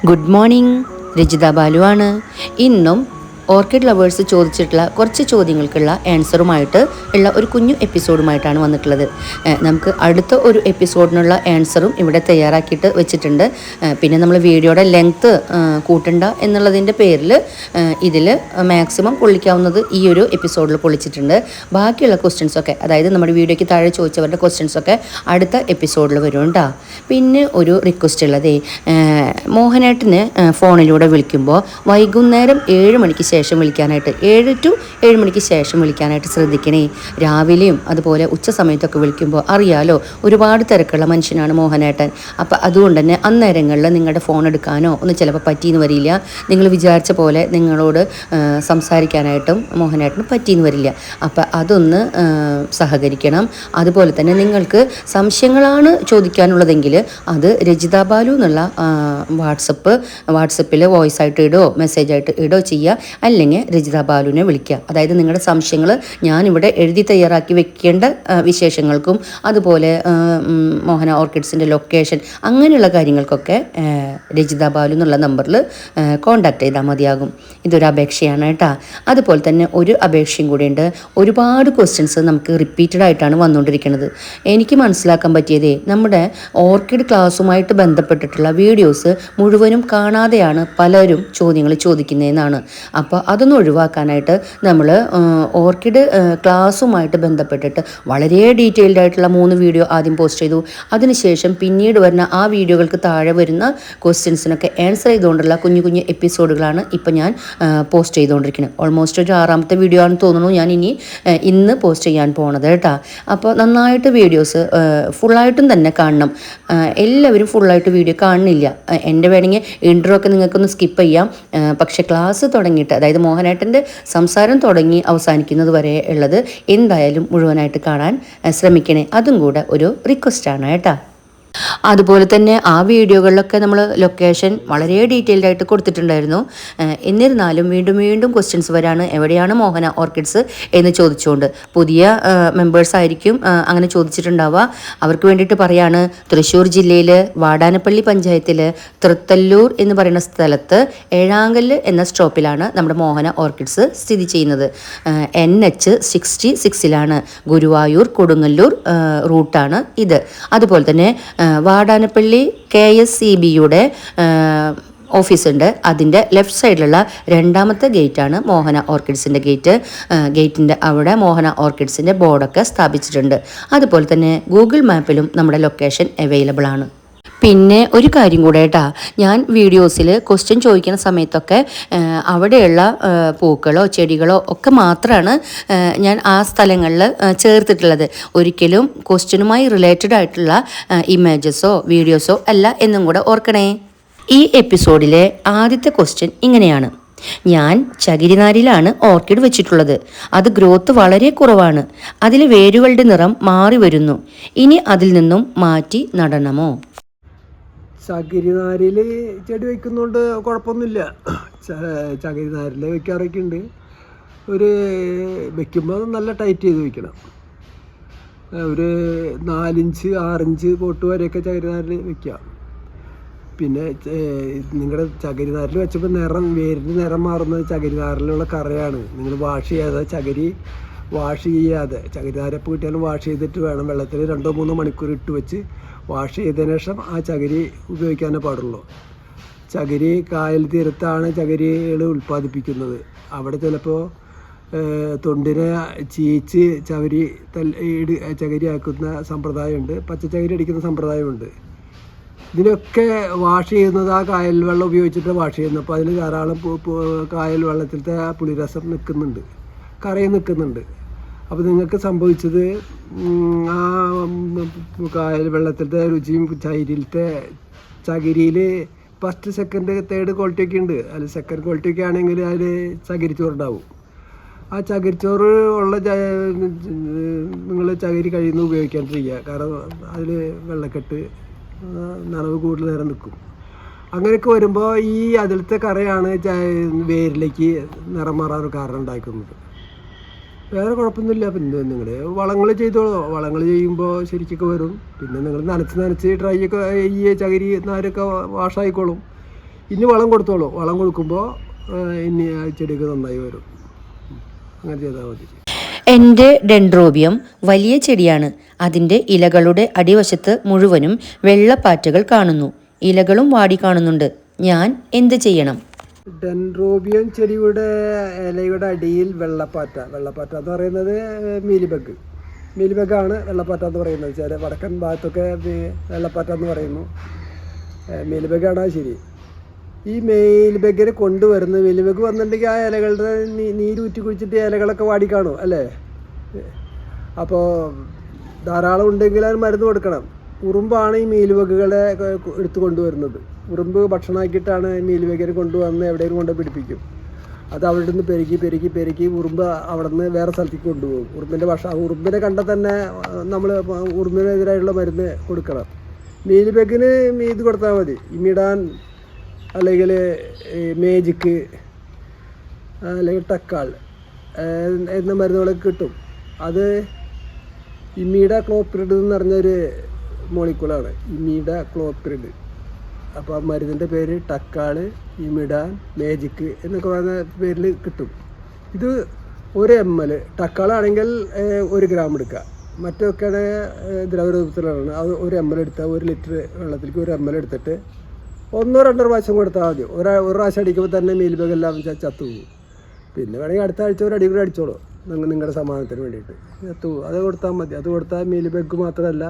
Good morning, Rajitha Balu ആണ്. ഇന്നും orchid lovers ചോദിച്ചിട്ടുള്ള കുറച്ച് ചോദ്യങ്ങൾക്കുള്ള ആൻസറുമായിട്ട് ഉള്ള ഒരു കുഞ്ഞു എപ്പിസോഡുമായിട്ടാണ് വന്നിട്ടുള്ളത്. നമുക്ക് അടുത്ത ഒരു എപ്പിസോഡിനുള്ള ആൻസറും ഇവിടെ തയ്യാറാക്കിയിട്ട് വെച്ചിട്ടുണ്ട്. പിന്നെ നമ്മൾ വീഡിയോയുടെ ലെങ്ത്ത് കൂട്ടണ്ട എന്നുള്ളതിൻ്റെ പേരിൽ ഇതിൽ മാക്സിമം പൊള്ളിക്കാവുന്നത് ഈ ഒരു എപ്പിസോഡിൽ പൊള്ളിച്ചിട്ടുണ്ട്. ബാക്കിയുള്ള ക്വസ്റ്റ്യൻസൊക്കെ, അതായത് നമ്മുടെ വീഡിയോയ്ക്ക് താഴെ ചോദിച്ചവരുടെ ക്വസ്റ്റ്യൻസൊക്കെ അടുത്ത എപ്പിസോഡിൽ വരും കേട്ടോ. പിന്നെ ഒരു റിക്വസ്റ്റ് ഉള്ളതേ, മോഹനേട്ടന് ഫോണിലൂടെ വിളിക്കുമ്പോൾ വൈകുന്നേരം 7 മണിക്ക് ശേഷം വിളിക്കാനായിട്ട്, 7 to 7 മണിക്ക് ശേഷം വിളിക്കാനായിട്ട് ശ്രദ്ധിക്കണേ. രാവിലെയും അതുപോലെ ഉച്ച സമയത്തൊക്കെ വിളിക്കുമ്പോൾ അറിയാലോ, ഒരുപാട് തിരക്കുള്ള മനുഷ്യനാണ് മോഹനേട്ടൻ. അപ്പോൾ അതുകൊണ്ട് തന്നെ അന്നേരങ്ങളിൽ നിങ്ങളുടെ ഫോൺ എടുക്കാനോ ഒന്നും ചിലപ്പോൾ പറ്റിയെന്ന് വരില്ല. നിങ്ങൾ വിചാരിച്ച പോലെ നിങ്ങളോട് സംസാരിക്കാനായിട്ടും മോഹനേട്ടന് പറ്റിയെന്ന് വരില്ല. അപ്പോൾ അതൊന്ന് സഹകരിക്കണം. അതുപോലെ തന്നെ നിങ്ങൾക്ക് സംശയങ്ങളാണ് ചോദിക്കാനുള്ളതെങ്കിൽ അത് രജിത ബാലു എന്നുള്ള വാട്സപ്പിൽ വോയിസ് ആയിട്ട് ഇടോ മെസ്സേജായിട്ട് ഇടോ ചെയ്യുക, അല്ലെങ്കിൽ രജിത ബാലുവിനെ വിളിക്കുക. അതായത് നിങ്ങളുടെ സംശയങ്ങൾ ഞാനിവിടെ എഴുതി തയ്യാറാക്കി വെക്കേണ്ട വിശേഷങ്ങൾക്കും അതുപോലെ മോഹന ഓർക്കിഡ്സിൻ്റെ ലൊക്കേഷൻ അങ്ങനെയുള്ള കാര്യങ്ങൾക്കൊക്കെ രജിത ബാലു എന്നുള്ള നമ്പറിൽ കോൺടാക്ട് ചെയ്താൽ മതിയാകും. ഇതൊരു അപേക്ഷയാണ് കേട്ടോ. അതുപോലെ തന്നെ ഒരു അപേക്ഷയും കൂടിയുണ്ട്. ഒരുപാട് ക്വസ്റ്റ്യൻസ് നമുക്ക് റിപ്പീറ്റഡ് ആയിട്ടാണ് വന്നുകൊണ്ടിരിക്കുന്നത്. എനിക്ക് മനസ്സിലാക്കാൻ പറ്റിയതേ, നമ്മുടെ ഓർക്കിഡ് ക്ലാസ്സുമായിട്ട് ബന്ധപ്പെട്ടിട്ടുള്ള വീഡിയോസ് മുഴുവനും കാണാതെയാണ് പലരും ചോദ്യങ്ങൾ ചോദിക്കുന്നതെന്നാണ്. അപ്പോൾ അതൊന്നും ഒഴിവാക്കാനായിട്ട് നമ്മൾ ഓർക്കിഡ് ക്ലാസ്സുമായിട്ട് ബന്ധപ്പെട്ടിട്ട് വളരെ ഡീറ്റെയിൽഡ് ആയിട്ടുള്ള 3 വീഡിയോ ആദ്യം പോസ്റ്റ് ചെയ്തു. അതിനുശേഷം പിന്നീട് വരുന്ന ആ വീഡിയോകൾക്ക് താഴെ വരുന്ന ക്വസ്റ്റ്യൻസിനൊക്കെ ആൻസർ ചെയ്തുകൊണ്ടുള്ള കുഞ്ഞു കുഞ്ഞു എപ്പിസോഡുകളാണ് ഇപ്പോൾ ഞാൻ പോസ്റ്റ് ചെയ്തുകൊണ്ടിരിക്കുന്നത്. ഓൾമോസ്റ്റ് ഒരു 6ാമത്തെ വീഡിയോ ആണെന്ന് തോന്നുന്നു ഞാൻ ഇന്ന് പോസ്റ്റ് ചെയ്യാൻ പോണത് കേട്ടോ. അപ്പോൾ നന്നായിട്ട് വീഡിയോസ് ഫുള്ളായിട്ടും തന്നെ കാണണം. എല്ലാവരും ഫുള്ളായിട്ട് വീഡിയോ കാണുന്നില്ല. എൻ്റെ വേണമെങ്കിൽ ഇൻട്രോ ഒക്കെ നിങ്ങൾക്കൊന്ന് സ്കിപ്പ് ചെയ്യാം. പക്ഷേ ക്ലാസ് തുടങ്ങിയിട്ട്, അതായത് മോഹനേട്ടൻ്റെ സംസാരം തുടങ്ങി അവസാനിക്കുന്നത് വരെ ഉള്ളത് എന്തായാലും മുഴുവനായിട്ട് കാണാൻ ശ്രമിക്കണേ. അതും കൂടെ ഒരു റിക്വസ്റ്റാണ് കേട്ടോ. അതുപോലെ തന്നെ ആ വീഡിയോകളിലൊക്കെ നമ്മൾ ലൊക്കേഷൻ വളരെ ഡീറ്റെയിൽഡ് ആയിട്ട് കൊടുത്തിട്ടുണ്ടായിരുന്നു. എന്നിരുന്നാലും വീണ്ടും വീണ്ടും ക്വസ്റ്റ്യൻസ് വരാണ്, എവിടെയാണ് മോഹന ഓർക്കിഡ്സ് എന്ന് ചോദിച്ചുകൊണ്ട്. പുതിയ മെമ്പേഴ്സ് ആയിരിക്കും അങ്ങനെ ചോദിച്ചിട്ടുണ്ടാവുക. അവർക്ക് വേണ്ടിയിട്ട് പറയാണ്, തൃശ്ശൂർ ജില്ലയിൽ വാടാനപ്പള്ളി പഞ്ചായത്തിൽ തൃത്തല്ലൂർ എന്ന് പറയുന്ന സ്ഥലത്ത് ഏഴാങ്കല്ല് എന്ന സ്റ്റോപ്പിലാണ് നമ്മുടെ മോഹന ഓർക്കിഡ്സ് സ്ഥിതി ചെയ്യുന്നത്. NH66 ഗുരുവായൂർ കൊടുങ്ങല്ലൂർ റൂട്ടാണ് ഇത്. അതുപോലെ തന്നെ വാടാനപ്പള്ളി KSCBയുടെ ഓഫീസുണ്ട്. അതിൻ്റെ ലെഫ്റ്റ് സൈഡിലുള്ള 2ാമത്തെ ഗേറ്റാണ് മോഹന ഓർക്കിഡ്സിൻ്റെ ഗേറ്റ്. ഗേറ്റിൻ്റെ അവിടെ മോഹന ഓർക്കിഡ്സിൻ്റെ ബോർഡൊക്കെ സ്ഥാപിച്ചിട്ടുണ്ട്. അതുപോലെ തന്നെ ഗൂഗിൾ മാപ്പിലും നമ്മുടെ ലൊക്കേഷൻ അവൈലബിൾ ആണ്. പിന്നെ ഒരു കാര്യം കൂടെ കേട്ടോ, ഞാൻ വീഡിയോസിൽ ക്വസ്റ്റ്യൻ ചോദിക്കുന്ന സമയത്തൊക്കെ അവിടെയുള്ള പൂക്കളോ ചെടികളോ ഒക്കെ മാത്രമാണ് ഞാൻ ആ സ്ഥലങ്ങളിൽ ചേർത്തിട്ടുള്ളത്. ഒരിക്കലും ക്വസ്റ്റ്യനുമായി റിലേറ്റഡ് ആയിട്ടുള്ള ഇമേജസോ വീഡിയോസോ അല്ല എന്നും കൂടെ ഓർക്കണേ. ഈ എപ്പിസോഡിലെ ആദ്യത്തെ ക്വസ്റ്റ്യൻ ഇങ്ങനെയാണ്: ഞാൻ ചകിരിനാരിലാണ് ഓർക്കിഡ് വെച്ചിട്ടുള്ളത്. അത് ഗ്രോത്ത് വളരെ കുറവാണ്. അതിലെ വേരുകളുടെ നിറം മാറി വരുന്നു. ഇനി അതിൽ നിന്നും മാറ്റി നടണമോ? ചകിരിനാരിൽ ചെടി വയ്ക്കുന്നതുകൊണ്ട് കുഴപ്പമൊന്നുമില്ല. ചകിരിനാരിൽ വയ്ക്കാറൊക്കെ ഉണ്ട്. വയ്ക്കുമ്പോൾ നല്ല ടൈറ്റ് ചെയ്ത് വയ്ക്കണം. ഒരു 4 ഇഞ്ച് 6 ഇഞ്ച് പോട്ട് വരെയൊക്കെ ചകിരിനാരിൽ വയ്ക്കാം. പിന്നെ നിങ്ങളുടെ ചകിരിനാരിൽ വെച്ചപ്പോൾ വേരിൻ്റെ നിറം മാറുന്നത് ചകിരിനാരിലുള്ള കറയാണ്. നിങ്ങൾ വാഷ് ചെയ്യാതെ ചകിരിനാരപ്പ് കിട്ടിയാലും വാഷ് ചെയ്തിട്ട് വേണം വെള്ളത്തിൽ 2-3 മണിക്കൂർ ഇട്ട് വെച്ച് വാഷ് ചെയ്തതിന് ശേഷം ആ ചകിരി ഉപയോഗിക്കാനേ പാടുള്ളൂ. ചകിരി കായൽ തീരത്താണ് ചകിരികൾ ഉൽപ്പാദിപ്പിക്കുന്നത്. അവിടെ ചിലപ്പോൾ തൊണ്ടിനെ ചീച്ച് ചകിരിയാക്കുന്ന സമ്പ്രദായമുണ്ട്, പച്ചച്ചകിരി അടിക്കുന്ന സമ്പ്രദായമുണ്ട്. ഇതിനൊക്കെ വാഷ് ചെയ്യുന്നത് ആ കായൽ വെള്ളം ഉപയോഗിച്ചിട്ട് വാഷ് ചെയ്യുന്നത്. അപ്പോൾ അതിൽ ധാരാളം കായൽ വെള്ളത്തിലത്തെ പുളിരസം നിൽക്കുന്നുണ്ട്, കറയിൽ നിൽക്കുന്നുണ്ട്. അപ്പോൾ നിങ്ങൾക്ക് സംഭവിച്ചത് ആ കായൽ വെള്ളത്തിലത്തെ രുചിയും ചകിരിയിൽ ഫസ്റ്റ് സെക്കൻഡ് തേർഡ് ക്വാളിറ്റി ഒക്കെ ഉണ്ട്. അതിൽ സെക്കൻഡ് ക്വാളിറ്റി ഒക്കെ ആണെങ്കിൽ അതിൽ ചകിരിച്ചോറുണ്ടാവും. ആ ചകിരിച്ചോറ് ഉള്ള നിങ്ങൾ ചകിരി കഴിയുന്ന ഉപയോഗിക്കാണ്ടിരിക്കുക. കാരണം അതിൽ വെള്ളക്കെട്ട് നനവ് കൂടുതൽ നേരം നിൽക്കും. അങ്ങനെയൊക്കെ വരുമ്പോൾ ഈ അതിലത്തെ കറയാണ് വേരിലേക്ക് നിറം മാറാൻ കാരണം ഉണ്ടാക്കുന്നത്. വേറെ കുഴപ്പമൊന്നുമില്ല. പിന്നെ നിങ്ങൾ വളങ്ങൾ ചെയ്തോളൂ. വളങ്ങൾ ചെയ്യുമ്പോൾ ശരിക്കൊക്കെ വരും. പിന്നെ നിങ്ങൾ നനച്ച് ഡ്രൈ ഒക്കെ ഈ ചകിരി നാരൊക്കെ വാഷായിക്കോളും. ഇനി വളം കൊടുത്തോളൂ. വളം കൊടുക്കുമ്പോൾ ഇനി ആ ചെടിക്ക് നന്നായി വരും. അങ്ങനെ ചെയ്താൽ മതി. എൻ്റെ ഡെൻഡ്രോബിയം വലിയ ചെടിയാണ്. അതിൻ്റെ ഇലകളുടെ അടിവശത്ത് മുഴുവനും വെള്ളപ്പാറ്റകൾ കാണുന്നു. ഇലകളും വാടി കാണുന്നുണ്ട്. ഞാൻ എന്ത് ചെയ്യണം? ഡെൻഡ്രോബിയം ചെടിയുടെ ഇലയുടെ അടിയിൽ വെള്ളപ്പാറ്റ എന്ന് പറയുന്നത് മീലിബഗാണ് വെള്ളപ്പാറ്റ എന്ന് പറയുന്നത്. ചില വടക്കൻ ഭാഗത്തൊക്കെ വെള്ളപ്പാറ്റ എന്ന് പറയുന്നു. മീലിബഗാണ് ശരി. ഈ മീലിബഗിനെ കൊണ്ടുവരുന്നത്, മീലിബഗ് വന്നിട്ടുണ്ടെങ്കിൽ ആ ഇലകളുടെ നീരൂറ്റി കുഴിച്ചിട്ട് ഇലകളൊക്കെ വാടിക്കാണും അല്ലേ? അപ്പോൾ ധാരാളം ഉണ്ടെങ്കിൽ അത് മരുന്ന് കൊടുക്കണം. ഉറുമ്പാണ് ഈ മീലിബഗുകളെ എടുത്ത് കൊണ്ടുവരുന്നത്. ഉറുമ്പ് ഭക്ഷണമാക്കിയിട്ടാണ് മീലിബഗിനെ കൊണ്ടുവന്ന് എവിടെയും കൊണ്ട് പിടിപ്പിക്കും. അത് അവിടെ നിന്ന് പെരുക്കി ഉറുമ്പ് അവിടെ നിന്ന് വേറെ സ്ഥലത്തേക്ക് കൊണ്ടുപോകും. ഉറുമ്പിനെ കണ്ടാൽ തന്നെ നമ്മൾ ഉറുമ്പിനെതിരായുള്ള മരുന്ന് കൊടുക്കണം. മീലിബഗിന് ഇത് കൊടുത്താൽ മതി. ഇമിഡാൻ അല്ലെങ്കിൽ മേജിക്ക് അല്ലെങ്കിൽ ടക്കാൾ എന്ന മരുന്നുകളൊക്കെ കിട്ടും. അത് ഇമീഡ ക്ലോപ്രിഡ് എന്ന് പറഞ്ഞൊരു മോളിക്കൂളാണ്, ഇമീഡ ക്ലോപ്രിഡ്. അപ്പോൾ ആ മരുന്നിൻ്റെ പേര് ടക്കാള്, ഇമിഡാൻ, മേജിക്ക് എന്നൊക്കെ പറയുന്ന പേരിൽ കിട്ടും. ഇത് 1 ml ടക്കാളാണെങ്കിൽ 1 gram എടുക്കുക. മറ്റൊക്കെ ദ്രവരൂപത്തിലാണ്. അത് 1 ml എടുത്താൽ 1 ലിറ്റർ വെള്ളത്തിലേക്ക് 1 ml എടുത്തിട്ട് 1-2 പ്രാവശ്യം കൊടുത്താൽ മതി. ഒരു പ്രാവശ്യം അടിക്കുമ്പോൾ തന്നെ മീലിബഗെല്ലാം ചത്തുപോകും. പിന്നെ വേണമെങ്കിൽ അടുത്ത ആഴ്ച ഒരു അടികൂടി അടിച്ചോളൂ, നിങ്ങളുടെ സമാധാനത്തിന് വേണ്ടിയിട്ട്. ചത്തുപോകും. അത് കൊടുത്താൽ മതി. അത് കൊടുത്താൽ മീലിബഗ് മാത്രമല്ല,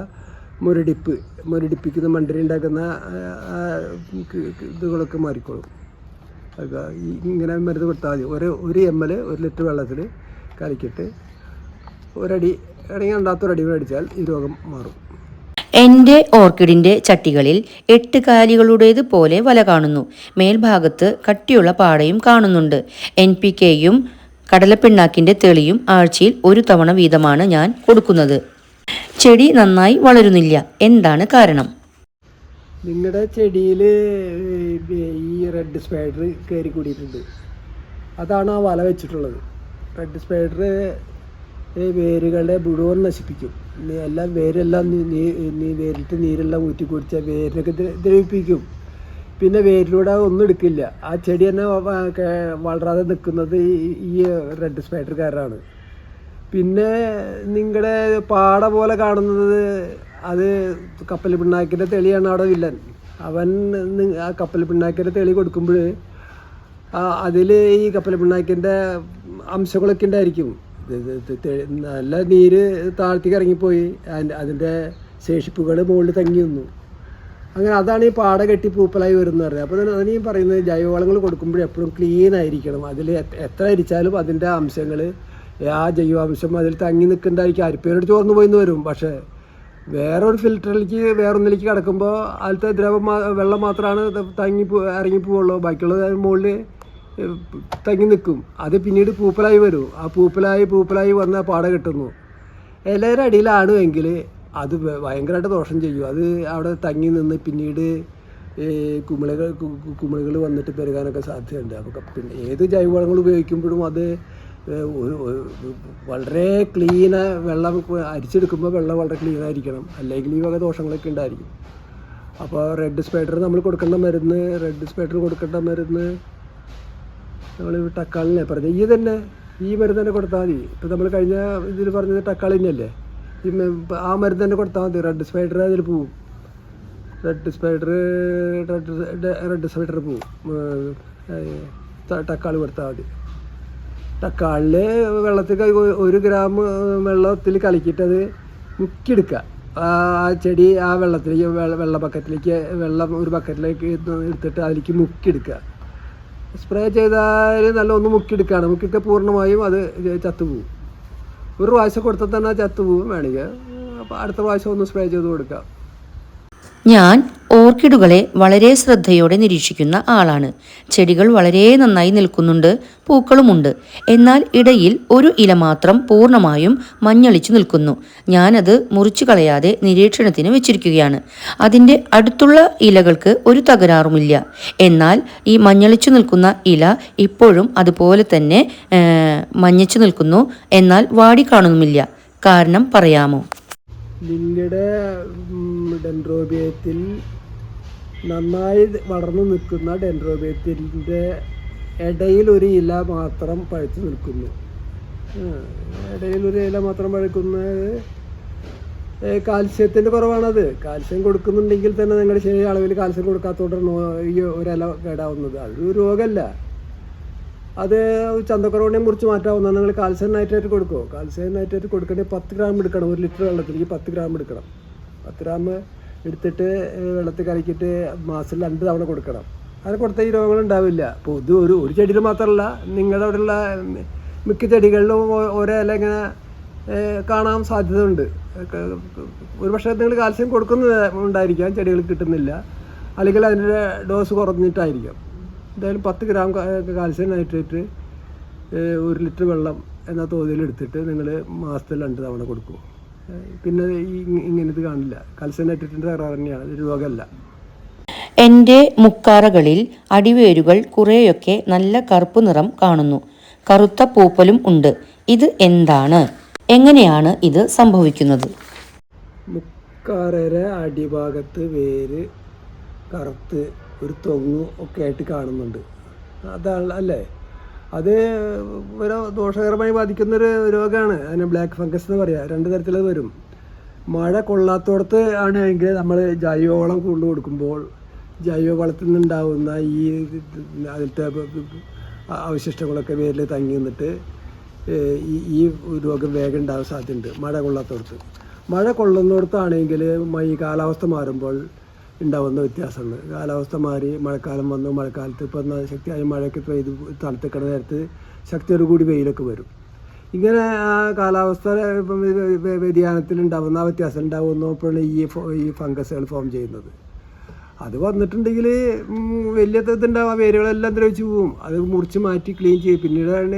മുരടിപ്പിക്കുന്ന മണ്ടരി ഉണ്ടാക്കുന്ന ഇതുകളൊക്കെ മാറിക്കോളും. ഇങ്ങനെ മരുന്ന് കൊടുത്താൽ മതി. 1 ml 1 ലിറ്റർ വെള്ളത്തിൽ കലക്കിയിട്ട് ഒരടി അല്ലെങ്കിൽ രണ്ടാമത്തൊരടി അടിച്ചാൽ ഈ രോഗം മാറും. എൻ്റെ ഓർക്കിഡിൻ്റെ ചട്ടികളിൽ 8 കാലികളുടേത് പോലെ വല കാണുന്നു. മേൽഭാഗത്ത് കട്ടിയുള്ള പാടയും കാണുന്നുണ്ട്. NPKയും കടലപ്പിണ്ണാക്കിൻ്റെ തെളിയും ആഴ്ചയിൽ 1 തവണ വീതമാണ് ഞാൻ കൊടുക്കുന്നത്. ചെടി നന്നായി വളരുന്നില്ല. എന്താണ് കാരണം? നിങ്ങളുടെ ചെടിയിൽ ഈ റെഡ് സ്പൈഡർ കയറി കൂടിയിട്ടുണ്ട്. അതാണ് ആ വല വെച്ചിട്ടുള്ളത്. റെഡ് സ്പൈഡർ വേരുകളെ മുഴുവൻ നശിപ്പിക്കും. വേരെല്ലാം വേരിട്ട് നീരെല്ലാം ഊറ്റി കുടിച്ചാൽ വേരിനൊക്കെ ദ്രവിപ്പിക്കും. പിന്നെ വേരിലൂടെ ഒന്നും എടുക്കില്ല. ആ ചെടി തന്നെ വളരാതെ നിൽക്കുന്നത് ഈ റെഡ് സ്പൈഡർക്കാരാണ്. പിന്നെ നിങ്ങളുടെ പാട പോലെ കാണുന്നത് അത് കപ്പൽ പിണ്ണാക്കിൻ്റെ തെളിയാണ് അവിടെ വില്ലൻ. അവൻ ആ കപ്പൽ പിണ്ണാക്കിൻ്റെ തെളി കൊടുക്കുമ്പോൾ അതിൽ ഈ കപ്പൽ പിണ്ണാക്കിൻ്റെ അംശങ്ങളൊക്കെ ഉണ്ടായിരിക്കും. നല്ല നീര് താഴ്ത്തേക്ക് ഇറങ്ങിപ്പോയി അതിൻ്റെ ശേഷിപ്പുകൾ മുകളിൽ തങ്ങി നിന്നു. അങ്ങനെ അതാണ് ഈ പാട കെട്ടി പൂപ്പലായി വരുന്നത് പറഞ്ഞത്. അപ്പോൾ അതിന് ഈ പറയുന്നത് ജൈവവളങ്ങൾ കൊടുക്കുമ്പോൾ എപ്പോഴും ക്ലീൻ ആയിരിക്കണം. അതിൽ എത്ര അരിച്ചാലും അതിൻ്റെ അംശങ്ങൾ, ആ ജൈവാംശം അതിൽ തങ്ങി നിൽക്കേണ്ടതായിരിക്കും. അരിപ്പേരോട് ചോർന്നു പോയിന്ന് വരും. പക്ഷേ വേറൊരു ഫിൽറ്ററിലേക്ക് വേറൊന്നിലേക്ക് കിടക്കുമ്പോൾ അതിലത്തെ വെള്ളം മാത്രമാണ് ഇറങ്ങിപ്പോവുള്ളൂ. ബാക്കിയുള്ളത് മുകളിൽ തങ്ങി നിൽക്കും. അത് പിന്നീട് പൂപ്പലായി വരും. ആ പൂപ്പലായി വന്ന് പാട കെട്ടുന്നു. ഇലയുടെ അടിയിലാണ് എങ്കിൽ അത് ഭയങ്കരമായിട്ട് ദോഷം ചെയ്യും. അത് അവിടെ തങ്ങി നിന്ന് പിന്നീട് കുമിളുകൾ വന്നിട്ട് പെരുകാനൊക്കെ സാധ്യതയുണ്ട്. അപ്പോൾ പിന്നെ ഏത് ജൈവവളങ്ങൾ ഉപയോഗിക്കുമ്പോഴും അത് വളരെ ക്ലീന് വെള്ളം അരിച്ചെടുക്കുമ്പോൾ വെള്ളം വളരെ ക്ലീനായിരിക്കണം. അല്ലെങ്കിൽ ഈ വക ദോഷങ്ങളൊക്കെ ഉണ്ടായിരിക്കും. അപ്പോൾ റെഡ് സ്പൈഡർ നമ്മൾ കൊടുക്കേണ്ട മരുന്ന് നമ്മൾ ടക്കാളിനെ പറഞ്ഞത് ഈ മരുന്ന് തന്നെ കൊടുത്താൽ മതി. ഇപ്പോൾ നമ്മൾ കഴിഞ്ഞ ഇതിൽ പറഞ്ഞത് ടക്കാളി തന്നെയല്ലേ. ആ മരുന്ന് തന്നെ കൊടുത്താൽ മതി. റെഡ് സ്പൈഡർ അതിൽ പോവും. റെഡ് സ്പൈഡർ പോവും. തക്കാളി കൊടുത്താൽ മതി. തക്കാളിൽ വെള്ളത്തിൽ 1 gram വെള്ളത്തിൽ കലക്കിയിട്ടത് മുക്കിയെടുക്കുക. ആ ചെടി ആ വെള്ളത്തിലേക്ക് ഒരു ബക്കറ്റിലേക്ക് എടുത്തിട്ട് അതിലേക്ക് മുക്കിയെടുക്കുക. സ്പ്രേ ചെയ്താൽ നല്ല ഒന്ന് മുക്കിയെടുക്കുകയാണ്. മുക്കിയിട്ട് പൂർണ്ണമായും അത് ചത്തുപോകും. 1 പ്രാവശ്യം കൊടുത്താൽ തന്നെ ചത്തുപോകും. വേണമെങ്കിൽ അപ്പോൾ അടുത്ത പ്രാവശ്യം ഒന്ന് സ്പ്രേ ചെയ്ത് കൊടുക്കാം. ഞാൻ ഓർക്കിഡുകളെ വളരെ ശ്രദ്ധയോടെ നിരീക്ഷിക്കുന്ന ആളാണ്. ചെടികൾ വളരെ നന്നായി നിൽക്കുന്നുണ്ട്, പൂക്കളുമുണ്ട്. എന്നാൽ ഇടയിൽ ഒരു ഇല മാത്രം പൂർണ്ണമായും മഞ്ഞളിച്ചു നിൽക്കുന്നു. ഞാനത് മുറിച്ചു കളയാതെ നിരീക്ഷണത്തിന് വെച്ചിരിക്കുകയാണ്. അതിൻ്റെ അടുത്തുള്ള ഇലകൾക്ക് ഒരു തകരാറുമില്ല. എന്നാൽ ഈ മഞ്ഞളിച്ചു നിൽക്കുന്ന ഇല ഇപ്പോഴും അതുപോലെ തന്നെ മഞ്ഞച്ചു നിൽക്കുന്നു. എന്നാൽ വാടി കാണുന്നുമില്ല. കാരണം പറയാമോ? നിങ്ങളുടെ ഡെൻഡ്രോബിയത്തിൽ നന്നായി വളർന്നു നിൽക്കുന്ന ഡെൻഡ്രോബിയത്തിൻ്റെ ഇടയിൽ ഒരു ഇല മാത്രം പഴുത്ത് നിൽക്കുന്നു. ഇടയിൽ ഒരു ഇല മാത്രം പഴുക്കുന്നത് കാൽസ്യത്തിൻ്റെ കുറവാണത്. കാൽസ്യം കൊടുക്കുന്നുണ്ടെങ്കിൽ തന്നെ നിങ്ങൾ ശരിയ അളവിൽ കാൽസ്യം കൊടുക്കാത്തതുകൊണ്ടാണ് ഈ ഒരില കേടാവുന്നത്. അതൊരു രോഗമല്ല, അത് ചന്തക്കുറവിനെ മുറിച്ച് മാറ്റാവുന്നതാണ്. നിങ്ങൾ കാൽസ്യം നൈട്രേറ്റ് കൊടുക്കുമോ? കാൽസ്യം നൈട്രേറ്റ് കൊടുക്കണമെങ്കിൽ 10 ഗ്രാം എടുക്കണം. 1 ലിറ്റർ വെള്ളത്തിലേക്ക് 10 ഗ്രാം എടുക്കണം. 10 ഗ്രാം എടുത്തിട്ട് വെള്ളത്തിൽ കലക്കിയിട്ട് മാസത്തിൽ 2 തവണ കൊടുക്കണം. അങ്ങനെ കൊടുത്താൽ ഈ രോഗങ്ങൾ ഉണ്ടാവില്ല. അപ്പോൾ ഇത് ഒരു ചെടിയിൽ മാത്രമല്ല, നിങ്ങളുടെ അവിടെയുള്ള മിക്ക ചെടികളിലും ഓരോ ഇല ഇങ്ങനെ കാണാൻ സാധ്യതയുണ്ട്. ഒരു പക്ഷേ നിങ്ങൾ കാൽസ്യം കൊടുക്കുന്നുണ്ടായിരിക്കാം, ചെടികൾക്ക് കിട്ടുന്നില്ല, അല്ലെങ്കിൽ അതിൻ്റെ ഡോസ് കുറഞ്ഞിട്ടായിരിക്കാം. എന്തായാലും 10 ഗ്രാം കാൽസ്യം നൈട്രേറ്റ് 1 ലിറ്റർ വെള്ളം എന്ന തോതിൽ എടുത്തിട്ട് നിങ്ങൾ മാസത്തിൽ 2 തവണ കൊടുക്കും. പിന്നെ ഇങ്ങനത് കാണില്ല. കാൽസ്യം നൈട്രേറ്റിൻ്റെ തകരാറ് തന്നെയാണ്, ഇത് രോഗമല്ല. എൻ്റെ മുക്കാറകളിൽ അടിവേരുകൾ കുറേയൊക്കെ നല്ല കറുപ്പ് നിറം കാണുന്നു. കറുത്ത പൂപ്പലും ഉണ്ട്. ഇത് എന്താണ്? എങ്ങനെയാണ് ഇത് സംഭവിക്കുന്നത്? മുക്കാറയുടെ അടിഭാഗത്ത് വേര് കറുത്ത് ഒരു തൊങ്ങ് ഒക്കെ ആയിട്ട് കാണുന്നുണ്ട്. അതാണ് അല്ലേ? അത് ഒരു ദോഷകരമായി ബാധിക്കുന്നൊരു രോഗമാണ്. അതിന് ബ്ലാക്ക് ഫംഗസ് എന്ന് പറയുക. 2 തരത്തിലത് വരും. മഴ കൊള്ളാത്തോടത്ത് ആണെങ്കിൽ നമ്മൾ ജൈവവളം കൊണ്ടു കൊടുക്കുമ്പോൾ ജൈവവളത്തിൽ നിന്നുണ്ടാവുന്ന ഈ അതിലത്തെ അവശിഷ്ടങ്ങളൊക്കെ വേരിൽ തങ്ങി നിന്നിട്ട് ഈ രോഗം വേഗം ഉണ്ടാകാൻ സാധ്യതയുണ്ട്. മഴ കൊള്ളാത്തോടത്ത്. മഴ കൊള്ളുന്നിടത്താണെങ്കിൽ ഈ കാലാവസ്ഥ മാറുമ്പോൾ ഉണ്ടാവുന്ന വ്യത്യാസമുണ്ട്. കാലാവസ്ഥ മാറി മഴക്കാലം വന്നു. മഴക്കാലത്ത് ഇപ്പം ശക്തിയായ മഴയൊക്കെ പെയ്ത് തണുത്തിക്കണ നേരത്ത് ശക്തിയോടുകൂടി വെയിലൊക്കെ വരും. ഇങ്ങനെ ആ കാലാവസ്ഥ വ്യതിയാനത്തിൽ ഉണ്ടാവുന്ന ആ വ്യത്യാസം ഉണ്ടാവുന്നപ്പോഴാണ് ഈ ഫംഗസുകൾ ഫോം ചെയ്യുന്നത്. അത് വന്നിട്ടുണ്ടെങ്കിൽ വലിയ ഇതുണ്ടാവും. ആ വേരുകളെല്ലാം ദ്രവിച്ച് പോവും. അത് മുറിച്ച് മാറ്റി ക്ലീൻ ചെയ്യും.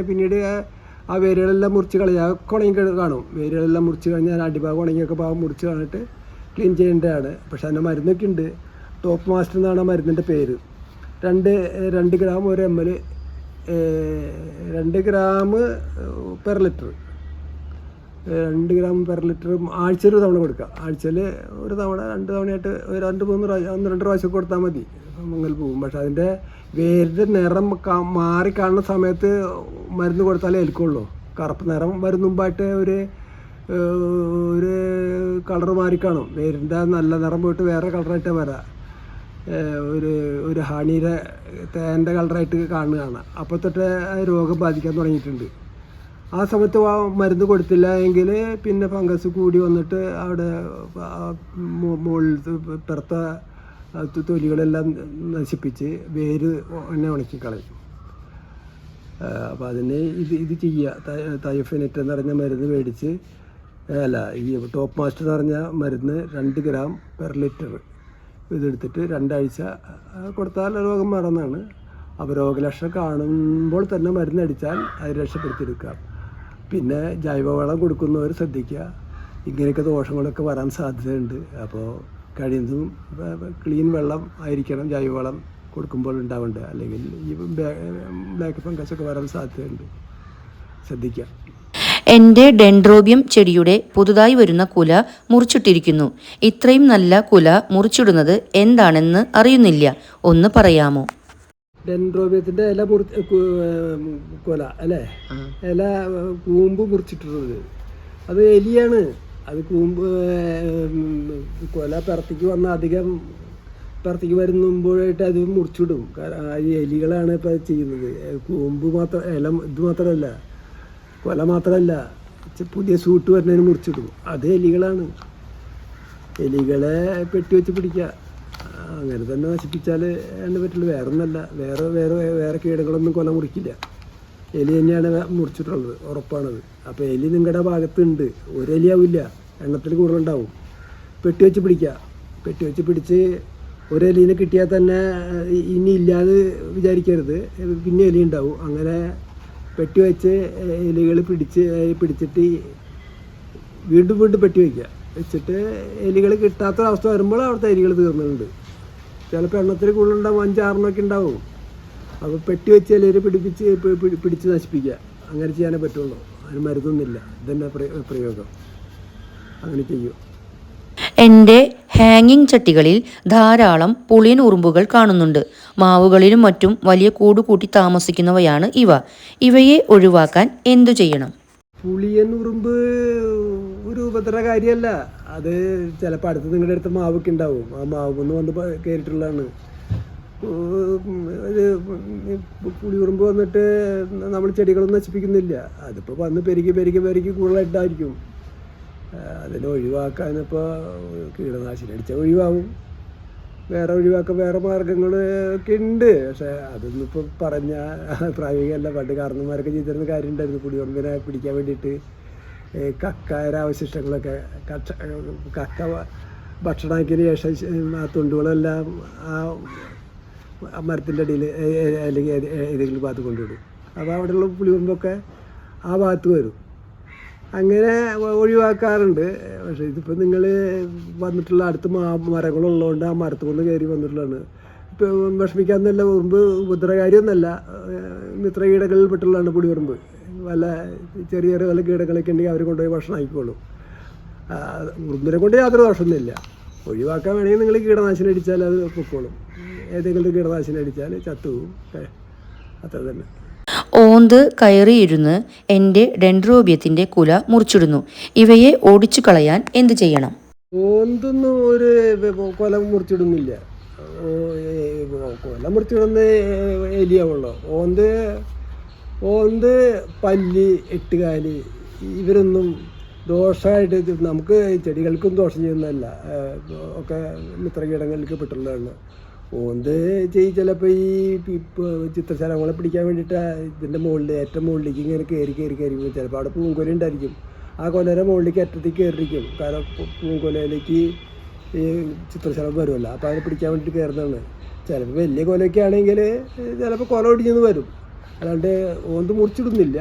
പിന്നീട് ആ വേരുകളെല്ലാം മുറിച്ച് കളയുക. ഉണങ്ങി കാണും. വേരുകളെല്ലാം മുറിച്ച് കഴിഞ്ഞാൽ അടിഭാഗം ഉണങ്ങിയൊക്കെ ഭാഗം മുറിച്ച് കളഞ്ഞിട്ട് ക്ലീൻ ചെയ്യേണ്ടതാണ്. പക്ഷെ അതിൻ്റെ മരുന്നൊക്കെ ഉണ്ട്. ടോപ്പ് മാസ്റ്റർ എന്നാണ് ആ മരുന്നിൻ്റെ പേര്. 2 gram 1 ml 2 gram per litre 2 gram per litre ആഴ്ചയിൽ 1 തവണ കൊടുക്കുക. ആഴ്ചയിൽ 1 തവണ 2 തവണയായിട്ട് 2-3 പ്രാവശ്യം 1-2 പ്രാവശ്യം കൊടുത്താൽ മതി. മങ്ങൽ പോവും. പക്ഷെ അതിൻ്റെ വേരിൻ്റെ നിറം മാറി കാണുന്ന സമയത്ത് മരുന്ന് കൊടുത്താലേ ഏൽക്കുള്ളൂ. കറുപ്പ് നിറം വരുന്ന മുമ്പായിട്ട് ഒരു കളർ മാറിക്കാണും. വേരിൻ്റെ നല്ല നിറം പോയിട്ട് വേറെ കളറായിട്ട് വരാം. ഒരു ഹണിയുടെ തേൻ്റെ കളറായിട്ട് കാണുകയാണ്. അപ്പോൾ തൊട്ട് രോഗം ബാധിക്കാൻ തുടങ്ങിയിട്ടുണ്ട്. ആ സമയത്ത് മരുന്ന് കൊടുത്തില്ല എങ്കിൽ പിന്നെ ഫംഗസ് കൂടി വന്നിട്ട് അവിടെ മുകളിൽ പെറുത്ത തൊലികളെല്ലാം നശിപ്പിച്ച് വേര് എന്നെ ഉണക്കിക്കളയും. അപ്പോൾ അതിന് ഇത് ചെയ്യുക. തയോഫെനറ്റ് എന്ന് പറഞ്ഞ മരുന്ന് മേടിച്ച് ഈ ടോപ്പ് മാസ്റ്റർ എന്ന് പറഞ്ഞ മരുന്ന് 2 ഗ്രാം പെർ ലിറ്റർ ഇതെടുത്തിട്ട് 2 ആഴ്ച കൊടുത്താൽ രോഗം മാറുന്നതാണ്. അപ്പോൾ രോഗലക്ഷണം കാണുമ്പോൾ തന്നെ മരുന്നടിച്ചാൽ അത് രക്ഷപ്പെടുത്തിയെടുക്കാം. പിന്നെ ജൈവവളം കൊടുക്കുന്നവർ ശ്രദ്ധിക്കുക. ഇങ്ങനെയൊക്കെ ദോഷങ്ങളൊക്കെ വരാൻ സാധ്യതയുണ്ട്. അപ്പോൾ കഴിയുന്നതും ക്ലീൻ വെള്ളം ആയിരിക്കണം ജൈവവളം കൊടുക്കുമ്പോൾ ഉണ്ടാവേണ്ടത്. അല്ലെങ്കിൽ ഈ ബ്ലാക്ക് ഫംഗസൊക്കെ വരാൻ സാധ്യതയുണ്ട്. ശ്രദ്ധിക്കുക. എൻ്റെ ഡെൻഡ്രോബിയം ചെടിയുടെ പുതുതായി വരുന്ന കുല മുറിച്ചിട്ടിരിക്കുന്നു. ഇത്രയും നല്ല കുല മുറിച്ചിടുന്നത് എന്താണെന്ന് അറിയുന്നില്ല. ഒന്ന് പറയാമോ? ഡെൻഡ്രോബിയത്തിൻ്റെ ഇല കൊല അല്ലേ? ഇല കൂമ്പ് മുറിച്ചിട്ടുള്ളത് അത് എലിയാണ്. അത് കൂമ്പ് കൊല പിറത്തേക്ക് വന്ന അധികം പിറത്തേക്ക് വരുമ്പോഴായിട്ട് അത് മുറിച്ചിടും. ഈ എലികളാണ് ഇപ്പോൾ അത് ചെയ്യുന്നത്. കൂമ്പ് മാത്രം ഇല ഇത് മാത്രമല്ല, കൊല മാത്രമല്ല, പുതിയ സൂട്ട് വരുന്നതിന് മുറിച്ചിടും. അത് എലികളാണ്. എലികളെ പെട്ടി വെച്ച് പിടിക്കുക. അങ്ങനെ തന്നെ നശിപ്പിച്ചാൽ അതിന് പറ്റില്ല. വേറെ ഒന്നല്ല. വേറെ കീടങ്ങളൊന്നും കൊല മുറിക്കില്ല. എലി തന്നെയാണ് മുറിച്ചിട്ടുള്ളത്. ഉറപ്പാണത്. അപ്പോൾ എലി നിങ്ങളുടെ ഭാഗത്തുണ്ട്. ഒരെലിയാവില്ല, എണ്ണത്തിൽ കൂടുതലുണ്ടാവും. പെട്ടി വെച്ച് പിടിക്കുക. പെട്ടി വെച്ച് പിടിച്ച് ഒരെലീനെ കിട്ടിയാൽ തന്നെ ഇനി ഇല്ലാതെ വിചാരിക്കരുത്, പിന്നെ എലി ഉണ്ടാവും. അങ്ങനെ പെട്ടി വെച്ച് എലികൾ പിടിച്ചിട്ട് വീണ്ടും പെട്ടി വയ്ക്കുക. വെച്ചിട്ട് എലികൾ കിട്ടാത്തൊരവസ്ഥ വരുമ്പോൾ അവിടുത്തെ എലികൾ തീർന്നിട്ടുണ്ട്. ചിലപ്പോൾ എണ്ണത്തിൽ കൂടുതലുണ്ടാവും, 5-6 ഉണ്ടാവും. അപ്പോൾ പെട്ടി വെച്ച് എലിയെ പിടിച്ച് നശിപ്പിക്കുക. അങ്ങനെ ചെയ്യാനേ പറ്റുള്ളൂ. അതിന് മരുന്നൊന്നുമില്ല. ഇതന്നെ പ്രയോഗം. അങ്ങനെ ചെയ്യൂ. എൻ്റെ ഹാങ്ങിങ് ചട്ടികളിൽ ധാരാളം പുളിയൻ ഉറുമ്പുകൾ കാണുന്നുണ്ട്. മാവുകളിലും മറ്റും വലിയ കൂട് കൂട്ടി താമസിക്കുന്നവയാണ് ഇവ. ഇവയെ ഒഴിവാക്കാൻ എന്തു ചെയ്യണം? പുളിയൻ ഉറുമ്പ് ഒരു ഉപദ്രവകാരിയല്ല. അത് ചിലപ്പോൾ അടുത്ത് നിങ്ങളുടെ അടുത്ത് മാവൊക്കെ ഉണ്ടാവും. ആ മാവൊന്ന് വന്ന് കയറിയിട്ടുള്ളതാണ്. ഇത് പുളിയുറുമ്പ് വന്നിട്ട് നമ്മൾ ചെടികളൊന്നും നശിപ്പിക്കുന്നില്ല. അതിപ്പോൾ വന്ന് പെരുകി കൂടുതലായിട്ടായിരിക്കും. അതിനെ ഒഴിവാക്കാനിപ്പോൾ കീടനാശിനി അടിച്ചാൽ ഒഴിവാകും. വേറെ മാർഗങ്ങൾ ഒക്കെ ഉണ്ട്. പക്ഷേ അതൊന്നും ഇപ്പോൾ പറഞ്ഞാൽ പ്രായോഗികമല്ല. പണ്ട് കാരണന്മാരൊക്കെ ചെയ്തിരുന്ന കാര്യം ഉണ്ടായിരുന്നു. പുളിയുറുമ്പിനെ പിടിക്കാൻ വേണ്ടിയിട്ട് കക്കയുടെ അവശിഷ്ടങ്ങളൊക്കെ കക്ക ഭക്ഷണമാക്കിയതിന് ശേഷം ആ തൊണ്ടുകളെല്ലാം ആ മരത്തിൻ്റെ അടിയിൽ അല്ലെങ്കിൽ ഏതെങ്കിലും ഭാഗത്ത് കൊണ്ടുവിടും. അപ്പോൾ അവിടെയുള്ള പുളിയുറുമ്പൊക്കെ ആ ഭാഗത്ത് വരും. അങ്ങനെ ഒഴിവാക്കാറുണ്ട്. പക്ഷേ ഇതിപ്പോൾ നിങ്ങൾ വന്നിട്ടുള്ള അടുത്ത് മരങ്ങളുള്ളതുകൊണ്ട് ആ മരത്ത് കൊണ്ട് കയറി വന്നിട്ടുള്ളതാണ്. ഇപ്പോൾ വിഷമിക്കാമെന്നല്ല, ഉറുമ്പ് ഉപദ്രവകാരിയൊന്നല്ല. മിത്രകീടങ്ങളിൽ പെട്ടുള്ളതാണ് പുളിയുറുമ്പ്. വല്ല ചെറിയ വല്ല കീടങ്ങളൊക്കെ ഉണ്ടെങ്കിൽ അവർ കൊണ്ടുപോയി ഭക്ഷണം ആയിക്കോളും. ഉറുമ്പിനെ കൊണ്ട് യാതൊരു ദോഷമൊന്നുമില്ല. ഒഴിവാക്കാൻ വേണമെങ്കിൽ നിങ്ങൾ കീടനാശിനി അടിച്ചാൽ അത് പൊക്കോളും. ഏതെങ്കിലും കീടനാശിനി അടിച്ചാൽ ചത്തുപോകും. അത്ര തന്നെ. ഓന്ത് കയറിയിരുന്ന് എൻ്റെ ഡെൻഡ്രോബിയത്തിൻ്റെ കുല മുറിച്ചിടുന്നു. ഇവയെ ഓടിച്ചു കളയാൻ എന്ത് ചെയ്യണം? ഓന്തൊന്നും ഒരു കൊല മുറിച്ചിടുന്നില്ല. കൊല മുറിച്ചിടുന്ന എലിയാവുള്ളൂ. ഓന്ത് പല്ലി എട്ടുകാലി ഇവരൊന്നും ദോഷമായിട്ട് നമുക്ക് ചെടികൾക്കും ദോഷം ചെയ്യുന്നതല്ല. ഒക്കെ മിത്രകീടങ്ങൾക്ക് പെട്ടുള്ളതാണ്. ഓന്ത് ചിലപ്പോൾ ഈ ചിത്രശലഭങ്ങളെ പിടിക്കാൻ വേണ്ടിയിട്ട് ഇതിൻ്റെ മുകളിൽ ഏറ്റവും മുകളിലേക്ക് ഇങ്ങനെ കയറി ചിലപ്പോൾ അവിടെ പൂങ്കൊല ഉണ്ടായിരിക്കും. ആ കൊലയുടെ മുകളിലേക്ക് അറ്റത്തേക്ക് കയറിയിരിക്കും. കാരണം പൂങ്കൊലയിലേക്ക് ഈ ചിത്രശലഭം വരുമല്ലോ. അപ്പോൾ അതിനെ പിടിക്കാൻ വേണ്ടിയിട്ട് കയറുന്നതാണ്. ചിലപ്പോൾ വലിയ കൊലയൊക്കെ ആണെങ്കിൽ ചിലപ്പോൾ കൊല ഒടിഞ്ഞെന്ന് വരും. അല്ലാണ്ട് ഓന്ത് മുറിച്ചിടുന്നില്ല.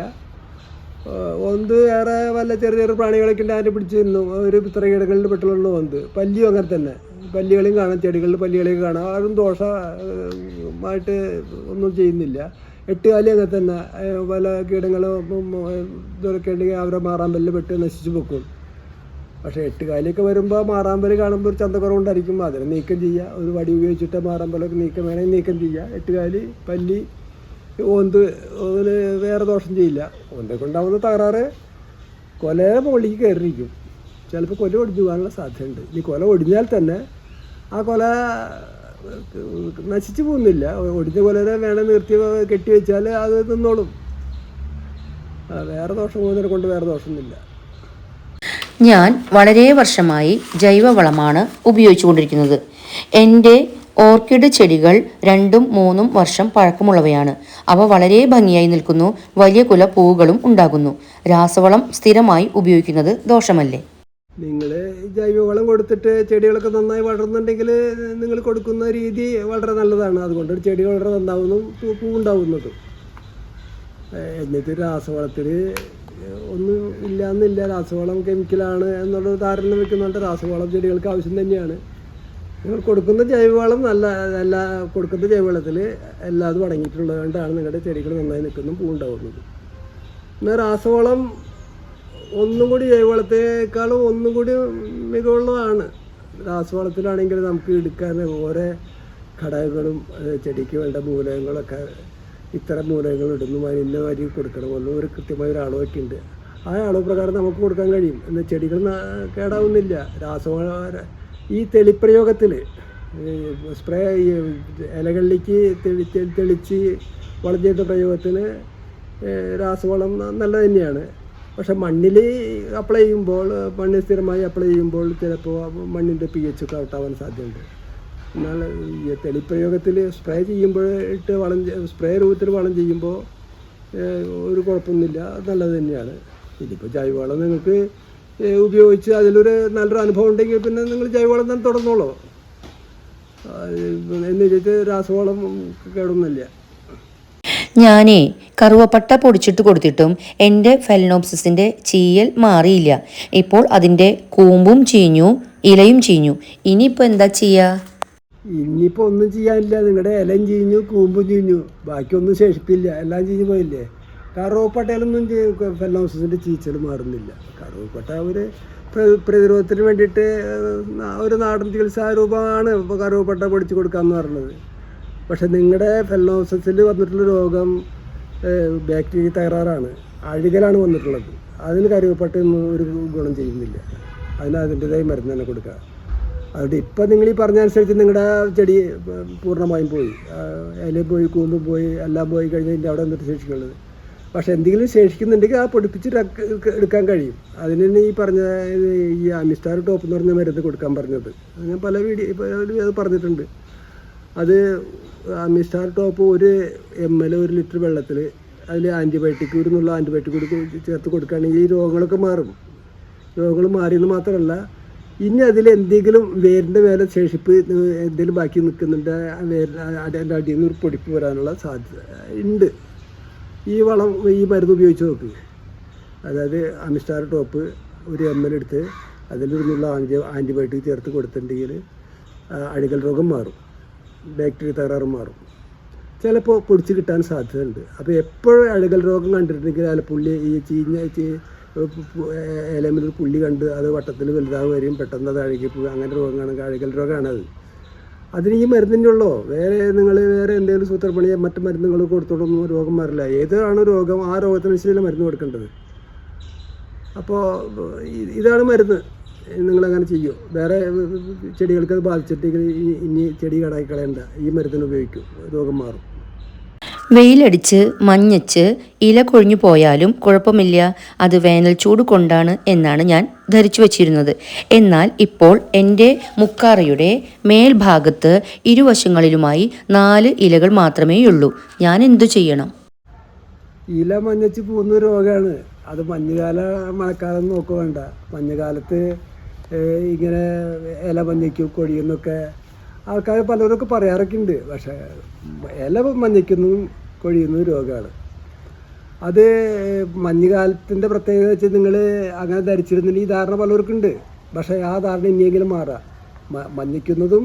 ഓന്ത് വേറെ വല്ല ചെറിയ പ്രാണികളൊക്കെ ഉണ്ട്, അതിനെ പിടിച്ച് തിന്നും. ഒരു മിത്രകീടങ്ങളിൽ പെട്ടുള്ള ഓന്ത്. പല്ലിയും അങ്ങനെ തന്നെ. പല്ലികളെയും കാണാം, ചെടികളിൽ പല്ലികളെയും കാണാം. ആരും ദോഷമായിട്ട് ഒന്നും ചെയ്യുന്നില്ല. എട്ടുകാലി അങ്ങനെ തന്നെ. പല കീടങ്ങളോ ഇതൊക്കെ ഉണ്ടെങ്കിൽ അവരെ മാറാമ്പലിൽ പെട്ട് നശിച്ചു പൊക്കും. പക്ഷേ എട്ടുകാലിയൊക്കെ വരുമ്പോൾ മാറാമ്പൽ കാണുമ്പോൾ ഒരു ചന്തക്കുറവുണ്ടായിരിക്കും. അതിനെ നീക്കം ചെയ്യുക. ഒരു വടി ഉപയോഗിച്ചിട്ട് മാറാമ്പലൊക്കെ വേണമെങ്കിൽ നീക്കം ചെയ്യുക. എട്ടുകാലി, പല്ലി, ഓന്ത് അതിന് വേറെ ദോഷം ചെയ്യില്ല. ഓന്തൊക്കെ ഉണ്ടാകുന്ന തകരാറ് കൊലയുടെ മുകളിലേക്ക് കയറിയിരിക്കും. ചിലപ്പോൾ കൊല ഒടിഞ്ഞു പോകാനുള്ള സാധ്യതയുണ്ട്. ഇനി കൊല ഒടിഞ്ഞാൽ തന്നെ ആ കൊല നശിച്ചു പോകുന്നില്ല. ഒടിഞ്ഞ കൊലനെ വേണം നിർത്തി കെട്ടി വെച്ചാൽ അത് നിന്നോളും. വേറെ ദോഷം പോകുന്നതിനെ കൊണ്ട് വേറെ ദോഷമൊന്നുമില്ല. ഞാൻ വളരെ വർഷമായി ജൈവവളമാണ് ഉപയോഗിച്ചുകൊണ്ടിരിക്കുന്നത്. എൻ്റെ ഓർക്കിഡ് ചെടികൾ 2-3 വർഷം പഴക്കമുള്ളവയാണ്. അവ വളരെ ഭംഗിയായി നിൽക്കുന്നു. വലിയ കുല പൂവുകളും ഉണ്ടാകുന്നു. രാസവളം സ്ഥിരമായി ഉപയോഗിക്കുന്നത് ദോഷമല്ലേ? നിങ്ങൾ ജൈവവളം കൊടുത്തിട്ട് ചെടികളൊക്കെ നന്നായി വളരുന്നുണ്ടെങ്കിൽ നിങ്ങൾ കൊടുക്കുന്ന രീതി വളരെ നല്ലതാണ്. അതുകൊണ്ട് ചെടികൾ വളരെ നന്നാവുന്നു, പൂവുണ്ടാവുന്നതും. എന്നിട്ട് രാസവളത്തിൽ ഒന്നും ഇല്ലയെന്നില്ല. രാസവളം കെമിക്കലാണ് എന്നുള്ളൊരു ധാരണ വെക്കുന്നുണ്ട്. രാസവളം ചെടികൾക്ക് ആവശ്യം തന്നെയാണ്. നിങ്ങൾ കൊടുക്കുന്ന ജൈവവളം കൊടുക്കുന്ന ജൈവവളത്തിൽ എല്ലാതും അടങ്ങിയിട്ടുള്ളത് കൊണ്ടാണ് നിങ്ങളുടെ ചെടികൾ നന്നായി നിൽക്കുന്നതും പൂവുണ്ടാവുന്നത്. എന്നാൽ രാസവളം ഒന്നും കൂടി ജൈവവളത്തേക്കാളും ഒന്നും കൂടി മികവുള്ളതാണ്. രാസവളത്തിലാണെങ്കിൽ നമുക്ക് എടുക്കാൻ ഓരോ ഘടകങ്ങളും ചെടിക്ക് വേണ്ട മൂലകങ്ങളൊക്കെ ഇത്തരം മൂലകങ്ങൾ ഇടുന്നു, ഇന്ന വരി കൊടുക്കണമെന്നും ഒരു കൃത്യമായ ഒരു അളവൊക്കെ ഉണ്ട്. ആ അളവ് പ്രകാരം നമുക്ക് കൊടുക്കാൻ കഴിയും. എന്നാൽ ചെടികൾ കേടാവുന്നില്ല. രാസവള ഈ തെളിപ്രയോഗത്തിൽ സ്പ്രേ ഇലകളിലേക്ക് തെളിച്ച് വളം ചെയ്യുന്ന പ്രയോഗത്തിന് രാസവളം നല്ലത് തന്നെയാണ്. പക്ഷെ മണ്ണിൽ അപ്ലൈ ചെയ്യുമ്പോൾ, മണ്ണിൽ സ്ഥിരമായി അപ്ലൈ ചെയ്യുമ്പോൾ ചിലപ്പോൾ മണ്ണിൻ്റെ pH ഒക്കെ ഔട്ടാവാൻ സാധ്യതയുണ്ട്. എന്നാൽ ഈ തെളിപ്രയോഗത്തിൽ സ്പ്രേ ചെയ്യുമ്പോൾ സ്പ്രേ രൂപത്തിൽ വളം ചെയ്യുമ്പോൾ ഒരു കുഴപ്പമൊന്നുമില്ല, നല്ലത് തന്നെയാണ്. ഇതിപ്പോൾ ജൈവവളം നിങ്ങൾക്ക് ഉപയോഗിച്ച് അതിലൊരു നല്ലൊരു അനുഭവം ഉണ്ടെങ്കിൽ പിന്നെ നിങ്ങൾ ജൈവവളം തന്നെ തുടർന്നോളൂ. എന്ന് വെച്ചിട്ട് രാസവളം കേടൊന്നുമില്ല. ഞാനേ കറുവപ്പട്ട പൊടിച്ചിട്ട് കൊടുത്തിട്ടും എൻ്റെ ഫെലനോപ്സിസിൻ്റെ ചീയൽ മാറിയില്ല. ഇപ്പോൾ അതിൻ്റെ കൂമ്പും ചീഞ്ഞു, ഇലയും ചീഞ്ഞു. ഇനിയിപ്പോൾ എന്താ ചെയ്യുക? ഇനിയിപ്പോൾ ഒന്നും ചെയ്യാനില്ല. നിങ്ങളുടെ ഇലയും ചീഞ്ഞു, കൂമ്പും ചീഞ്ഞു, ബാക്കിയൊന്നും ശേഷിപ്പില്ല. എല്ലാം ചീഞ്ഞു പോയില്ലേ. കറുവപ്പട്ടയിലൊന്നും ഫെലനോപ്സിസിൻ്റെ ചീച്ചൽ മാറുന്നില്ല. കറുവപ്പട്ട ഒരു പ്രതിരോധത്തിന് വേണ്ടിയിട്ട് ഒരു നാടൻ ചികിത്സാ രൂപമാണ് ഇപ്പോൾ കറുവപ്പട്ട പൊടിച്ച് കൊടുക്കാമെന്ന് പറഞ്ഞത്. പക്ഷെ നിങ്ങളുടെ ഫെലോസിസിൽ വന്നിട്ടുള്ള രോഗം ബാക്ടീരിയ തകരാറാണ്, അഴുകലാണ് വന്നിട്ടുള്ളത്. അതിന് കറുവപ്പട്ടയൊന്നും ഒരു ഗുണം ചെയ്യുന്നില്ല. അതിൻ്റേതായി മരുന്ന് തന്നെ കൊടുക്കുക. അതുകൊണ്ട് ഇപ്പം നിങ്ങൾ ഈ പറഞ്ഞനുസരിച്ച് നിങ്ങളുടെ ചെടി പൂർണ്ണമായും പോയി, ഇല പോയി, കൂമ്പും പോയി, എല്ലാം പോയി കഴിഞ്ഞാൽ അവിടെ എന്നിട്ട് ശേഷിക്കുള്ളത്. പക്ഷേ എന്തെങ്കിലും ശേഷിക്കുന്നുണ്ടെങ്കിൽ ആ പൊടിപ്പിച്ചിട്ട് എടുക്കാൻ കഴിയും. അതിന് തന്നെ ഈ പറഞ്ഞ ഈ അമിസ്റ്റാർ ടോപ്പ് എന്ന് പറഞ്ഞ മരുന്ന് കൊടുക്കാൻ പറഞ്ഞത് ഞാൻ പല അത് പറഞ്ഞിട്ടുണ്ട്. അത് അമിസ്റ്റാർ ടോപ്പ് 1 ml 1 ലിറ്റർ വെള്ളത്തിൽ അതിൽ ആൻറ്റിബയോട്ടിക് ഒരു ആൻറ്റിബയോട്ടിക് ചേർത്ത് കൊടുക്കുകയാണെങ്കിൽ ഈ രോഗങ്ങളൊക്കെ മാറും. രോഗങ്ങൾ മാറിയെന്ന് മാത്രമല്ല, ഇനി അതിൽ എന്തെങ്കിലും വേരിൻ്റെ മേലെ ശേഷിപ്പ് എന്തെങ്കിലും ബാക്കി നിൽക്കുന്നുണ്ട്, അതിൻ്റെ അടിയിൽ നിന്ന് ഒരു പൊടിപ്പ് വരാനുള്ള സാധ്യത ഉണ്ട്. ഈ മരുന്ന് ഉപയോഗിച്ച് നോക്ക്. അതായത് അമിസ്റ്റാർ ടോപ്പ് 1 ml എടുത്ത് അതിലൊന്നുള്ള ആൻറ്റിബയോട്ടിക് ചേർത്ത് കൊടുത്തിട്ടുണ്ടെങ്കിൽ അഴുകൽ രോഗം മാറും, ബാക്ടീരിയ തകരാറ് മാറും. ചിലപ്പോൾ പൊടിച്ച് കിട്ടാൻ സാധ്യതയുണ്ട്. അപ്പോൾ എപ്പോഴും അഴുകൽ രോഗം കണ്ടിട്ടുണ്ടെങ്കിൽ അലപ്പുള്ളി ഈ ചീഞ്ഞ ഇലമിലൊരു പുള്ളി കണ്ട് അത് വട്ടത്തിൽ വലുതാവുകയും പെട്ടെന്ന് അത് അഴുകിപ്പോയി, അങ്ങനെ രോഗമാണെങ്കിൽ അഴുകൽ രോഗമാണത്. അതിന് ഈ മരുന്നിൻ്റെ ഉള്ളോ? നിങ്ങൾ വേറെ എന്തെങ്കിലും സൂത്രപ്പണിയോ മറ്റു മരുന്നുകൾ കൊടുത്തോണ്ടൊന്നും രോഗം മാറില്ല. ഏതാണ് രോഗം ആ രോഗത്തിനനുസരിച്ചുള്ള മരുന്ന് കൊടുക്കേണ്ടത്. അപ്പോൾ ഇതാണ് മരുന്ന്. നിങ്ങളങ്ങനെ ചെയ്യൂ. വേറെ ചെടികൾക്ക് അത് ബാധിച്ചിട്ടെങ്കിൽ ഇനി ചെടി കടാക്കി കളയണ്ട, ഈ മരുന്നിന് ഉപയോഗിക്കും, രോഗം മാറും. വെയിലടിച്ച് മഞ്ഞച്ച് ഇല കൊഴിഞ്ഞു പോയാലും കുഴപ്പമില്ല, അത് വേനൽ ചൂട് കൊണ്ടാണ് എന്നാണ് ഞാൻ ധരിച്ചു വച്ചിരുന്നത്. എന്നാൽ ഇപ്പോൾ എൻ്റെ മുക്കാറയുടെ മേൽഭാഗത്ത് ഇരുവശങ്ങളിലുമായി 4 ഇലകൾ മാത്രമേയുള്ളൂ. ഞാൻ എന്തു ചെയ്യണം? ഇല മഞ്ഞച്ച് പോകുന്ന രോഗമാണ് അത്. മഞ്ഞുകാല മഴക്കാലം നോക്കുക വേണ്ട. മഞ്ഞുകാലത്ത് ഇങ്ങനെ ഇല മഞ്ഞയ്ക്കും കൊഴിയുന്നൊക്കെ ആൾക്കാർ പലരൊക്കെ പറയാറൊക്കെ ഉണ്ട്. പക്ഷേ ഇല മഞ്ഞയ്ക്കുന്നതും കൊഴിയുന്നതും രോഗമാണ്. അത് മഞ്ഞുകാലത്തിൻ്റെ പ്രത്യേകത വെച്ച് നിങ്ങൾ അങ്ങനെ ധരിച്ചിരുന്നില്ല, ഈ ധാരണ പലർക്കുണ്ട്. പക്ഷേ ആ ധാരണ ഇനിയെങ്കിലും മാറാം. മഞ്ഞയ്ക്കുന്നതും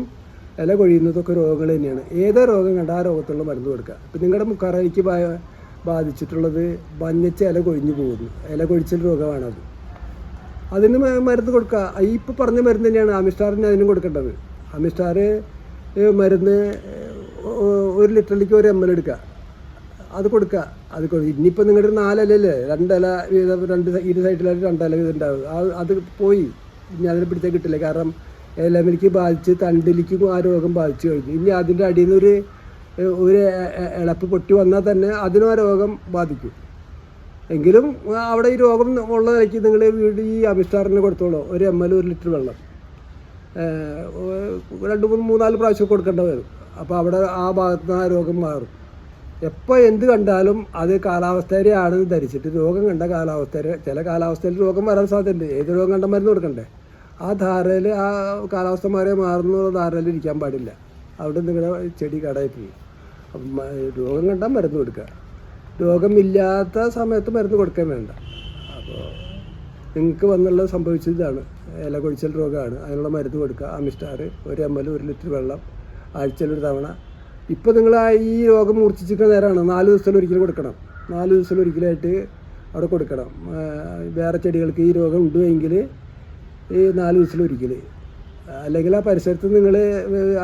ഇല കൊഴിയുന്നതൊക്കെ രോഗങ്ങൾ തന്നെയാണ്. ഏതോ രോഗം കണ്ട ആ രോഗത്തുള്ള മരുന്ന് കൊടുക്കുക. ഇപ്പം നിങ്ങളുടെ മുക്കാറയ്ക്ക് ബാധിച്ചിട്ടുള്ളത് മഞ്ഞച്ച് ഇല കൊഴിഞ്ഞു പോകുന്നു, ഇല കൊഴിച്ചൽ രോഗമാണത്. അതിന് മരുന്ന് കൊടുക്കുക. ഈ ഇപ്പോൾ പറഞ്ഞ മരുന്ന് തന്നെയാണ് അമിസ്റ്റാറിന് അതിനും കൊടുക്കേണ്ടത്. അമിസ്റ്റാർ മരുന്ന് 1 ലിറ്ററിലേക്ക് 1 ml എടുക്കുക, അത് കൊടുക്കുക. അത് ഇനിയിപ്പോൾ നിങ്ങളുടെ 4 ഇലല്ലേ, 2 ഇല വീതം, 2 സൈഡിലായിട്ട് 2 ഇല വീതം ഉണ്ടാവും. അത് പോയി ഇനി അതിനെ പിടിച്ചാൽ കിട്ടില്ല. കാരണം ഇലമിലേക്ക് ബാധിച്ച് തണ്ടിലേക്കും ആ രോഗം ബാധിച്ചു കഴിഞ്ഞു. ഇനി അതിൻ്റെ അടിയിൽ നിന്ന് ഒരു ഇളപ്പ് പൊട്ടി വന്നാൽ തന്നെ അതിനും ആ രോഗം ബാധിക്കും. എങ്കിലും അവിടെ ഈ രോഗം ഉള്ള നിലയ്ക്ക് നിങ്ങൾ ഈ അമിസ്റ്റാറിനെ കൊടുത്തോളൂ. 1 ml 1 ലിറ്റർ വെള്ളം 2, 3, 4 പ്രാവശ്യം കൊടുക്കേണ്ട വരും. അപ്പോൾ അവിടെ ആ ഭാഗത്ത് നിന്ന് ആ രോഗം മാറും. എപ്പോൾ എന്ത് കണ്ടാലും അത് കാലാവസ്ഥയുടെയാണെന്ന് ധരിച്ചിട്ട് രോഗം കണ്ട ചില കാലാവസ്ഥയിൽ രോഗം വരാൻ സാധ്യതയുണ്ട്. ഏത് രോഗം കണ്ട മരുന്ന് കൊടുക്കണ്ടേ? ആ ധാരയിൽ ആ കാലാവസ്ഥ മാറുന്ന ധാരയിൽ ഇരിക്കാൻ പാടില്ല. അവിടെ നിങ്ങളുടെ ചെടി കടയിൽ പോയി. രോഗം കണ്ടാൽ മരുന്ന് കൊടുക്കുക. രോഗമില്ലാത്ത സമയത്ത് മരുന്ന് കൊടുക്കാൻ വേണ്ട. അപ്പോൾ നിങ്ങൾക്ക് വന്നുള്ളത് സംഭവിച്ചതാണ്, ഇല കൊഴിച്ചൽ രോഗമാണ്. അതിനുള്ള മരുന്ന് കൊടുക്കുക. അമിസ്റ്റാർ 1 ml 1 ലിറ്റർ വെള്ളം ആഴ്ചയിലൊരു തവണ. ഇപ്പോൾ നിങ്ങൾ ഈ രോഗം മൂർച്ഛിച്ചിരിക്കുന്ന നേരമാണ്. 4 ദിവസത്തിൽ ഒരിക്കലും കൊടുക്കണം. 4 ദിവസത്തിൽ ഒരിക്കലായിട്ട് അവിടെ കൊടുക്കണം. വേറെ ചെടികൾക്ക് ഈ രോഗം ഉണ്ടെങ്കിൽ ഈ 4 ദിവസത്തിൽ ഒരിക്കൽ, അല്ലെങ്കിൽ ആ പരിസരത്ത് നിങ്ങൾ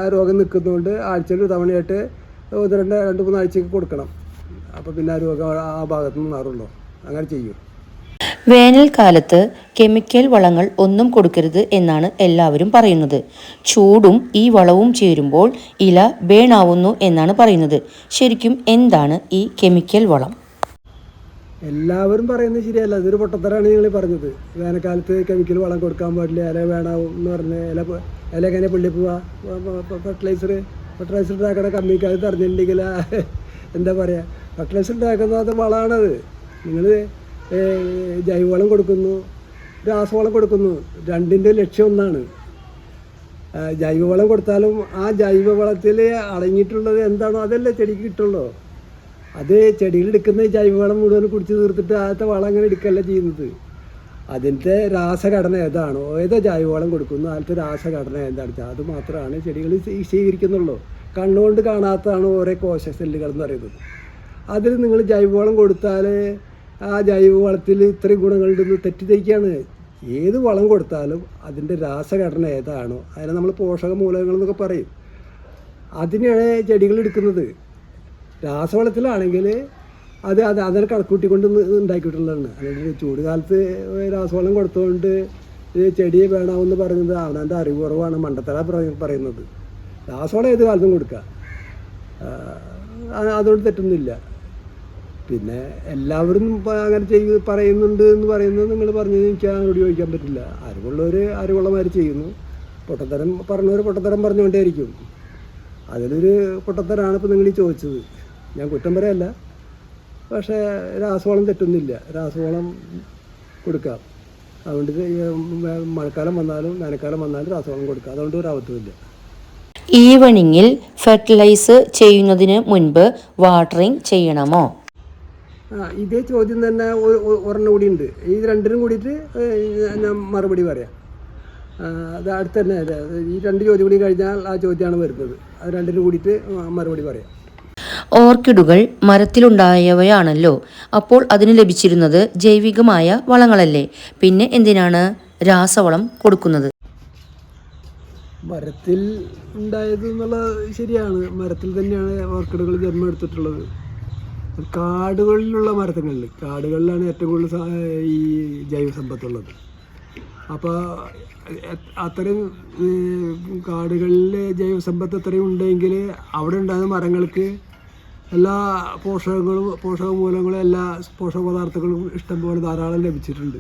ആ രോഗം നിൽക്കുന്നതുകൊണ്ട് ആഴ്ചയിൽ 1 തവണയായിട്ട് 2-3 ആഴ്ചയ്ക്ക് കൊടുക്കണം. അപ്പോൾ പിന്നെ ആ രോഗം ആ ഭാഗത്തു നിന്ന് മാറുള്ളൂ. അങ്ങനെ ചെയ്യും. വേനൽക്കാലത്ത് കെമിക്കൽ വളങ്ങൾ ഒന്നും കൊടുക്കരുത് എന്നാണ് എല്ലാവരും പറയുന്നത്. ചൂടും ഈ വളവും ചേരുമ്പോൾ ഇല ബേണാവുന്നു എന്നാണ് പറയുന്നത്. ശരിക്കും എന്താണ് ഈ കെമിക്കൽ വളം? എല്ലാവരും പറയുന്നത് ശരിയല്ല, അതൊരു പൊട്ടത്തരാണ് നിങ്ങൾ പറഞ്ഞത്. വേനൽക്കാലത്ത് കെമിക്കൽ വളം കൊടുക്കാൻ പാടില്ല, ഇല വേണാവും എന്ന് പറഞ്ഞ് ഇല എങ്ങനെ പുള്ളി പോവാ? ഫെർട്ടിലൈസർ ഉണ്ടാക്കണ കമ്മിക്ക് അത് അറിഞ്ഞിട്ടുണ്ടെങ്കിൽ എന്താ പറയുക, ഫെർട്ടിലൈസർ ഉണ്ടാക്കുന്നത് അത് വളമാണത്. നിങ്ങൾ ജൈവവളം കൊടുക്കുന്നു, രാസവളം കൊടുക്കുന്നു, രണ്ടിൻ്റെ ലക്ഷ്യം ഒന്നാണ്. ജൈവവളം കൊടുത്താലും ആ ജൈവവളത്തിൽ അടങ്ങിയിട്ടുള്ളത് എന്താണോ അതല്ലേ ചെടിക്ക് കിട്ടുള്ളൂ. അത് ചെടിയിൽ എടുക്കുന്ന ജൈവവളം മുഴുവൻ കുടിച്ച് തീർത്തിട്ട് ആദ്യത്തെ വളം അങ്ങനെ എടുക്കല്ല ചെയ്യുന്നത്. അതിൻ്റെ രാസഘടന ഏതാണോ, ഏതോ ജൈവവളം കൊടുക്കുന്നു, അതിലത്തെ രാസഘടന എന്താണെന്ന് വെച്ചാൽ അത് മാത്രമാണ് ചെടികൾ സ്വീകരിക്കുന്നുള്ളൂ. കണ്ണുകൊണ്ട് കാണാത്തതാണ് ഓരോ കോശ സെല്ലുകൾ എന്ന് പറയുന്നത്. അതിൽ നിങ്ങൾ ജൈവവളം കൊടുത്താൽ ആ ജൈവവളത്തിൽ ഇത്രയും ഗുണങ്ങളുണ്ടെന്ന് തെറ്റിദ്ധരിക്കുകയാണ്. ഏത് വളം കൊടുത്താലും അതിൻ്റെ രാസഘടന ഏതാണോ അതിനെ നമ്മൾ പോഷക മൂലകങ്ങൾ എന്നൊക്കെ പറയും. അതിനാണ് ചെടികൾ എടുക്കുന്നത്. രാസവളത്തിലാണെങ്കിൽ അതിനെ കണക്കൂട്ടിക്കൊണ്ട് ഉണ്ടാക്കിയിട്ടുള്ളതാണ്. അല്ലെങ്കിൽ ചൂട് കാലത്ത് രാസവളം കൊടുത്തുകൊണ്ട് ചെടിയെ വേണമെന്ന് പറയുന്നത് അവനവൻ്റെ അറിവ് കുറവാണ്, മണ്ടത്തര പറയുന്നത്. രാസവളം ഏത് കാലത്തും കൊടുക്കുക, അതുകൊണ്ട് തെറ്റൊന്നുമില്ല. പിന്നെ എല്ലാവരും അങ്ങനെ പറയുന്നുണ്ട് എന്ന് പറയുന്നത് നിങ്ങൾ പറഞ്ഞത് എനിക്ക് അങ്ങോട്ട് ചോദിക്കാൻ പറ്റില്ല. അറിവുള്ളവർ അറിവുള്ളമാര് ചെയ്യുന്നു, പൊട്ടത്തരം പറഞ്ഞവർ പൊട്ടത്തരം പറഞ്ഞുകൊണ്ടേയിരിക്കും. അതിലൊരു പൊട്ടത്തരാണ് ഇപ്പോൾ നിങ്ങൾ ഈ ചോദിച്ചത്. ഞാൻ കുറ്റം പറയല്ല, പക്ഷേ രാസവളം തെറ്റൊന്നുമില്ല, രാസവളം കൊടുക്കാം. അതുകൊണ്ട് മഴക്കാലം വന്നാലും വേനൽക്കാലം വന്നാലും രാസവളം കൊടുക്കാം, അതുകൊണ്ട് ഒരു അബദ്ധമില്ല. ഈവനിങ്ങിൽ ഫെർട്ടിലൈസ് ചെയ്യുന്നതിന് മുൻപ് വാട്ടറിങ് ചെയ്യണമോ? ഇതേ ചോദ്യം തന്നെ ഒരെണ്ണം കൂടി ഉണ്ട്. ഈ രണ്ടിനും കൂടിയിട്ട് ഞാൻ മറുപടി പറയാം. അത് അടുത്ത് തന്നെ ഈ രണ്ട് ചോദ്യം കൂടി കഴിഞ്ഞാൽ ആ ചോദ്യമാണ് വരുന്നത്. അത് രണ്ടിനും കൂടിയിട്ട് മറുപടി പറയാം. ഓർക്കിഡുകൾ മരത്തിലുണ്ടായവയാണല്ലോ, അപ്പോൾ അതിന് ലഭിച്ചിരുന്നത് ജൈവികമായ വളങ്ങളല്ലേ, പിന്നെ എന്തിനാണ് രാസവളം കൊടുക്കുന്നത്? മരത്തിൽ ഉണ്ടായത് എന്നുള്ളത് ശരിയാണ്. മരത്തിൽ തന്നെയാണ് ഓർക്കിഡുകൾ ജന്മം എടുത്തിട്ടുള്ളത്. കാടുകളിലുള്ള കാടുകളിലാണ് ഏറ്റവും കൂടുതൽ ഈ ജൈവസമ്പത്തുള്ളത്. അപ്പോൾ അത്തരം കാടുകളിലെ ജൈവസമ്പത്ത് അത്രയും ഉണ്ടെങ്കിൽ അവിടെ ഉണ്ടാകുന്ന മരങ്ങൾക്ക് എല്ലാ പോഷകമൂലങ്ങളും എല്ലാ പോഷക പദാർത്ഥങ്ങളും ഇഷ്ടംപോലെ ധാരാളം ലഭിച്ചിട്ടുണ്ട്.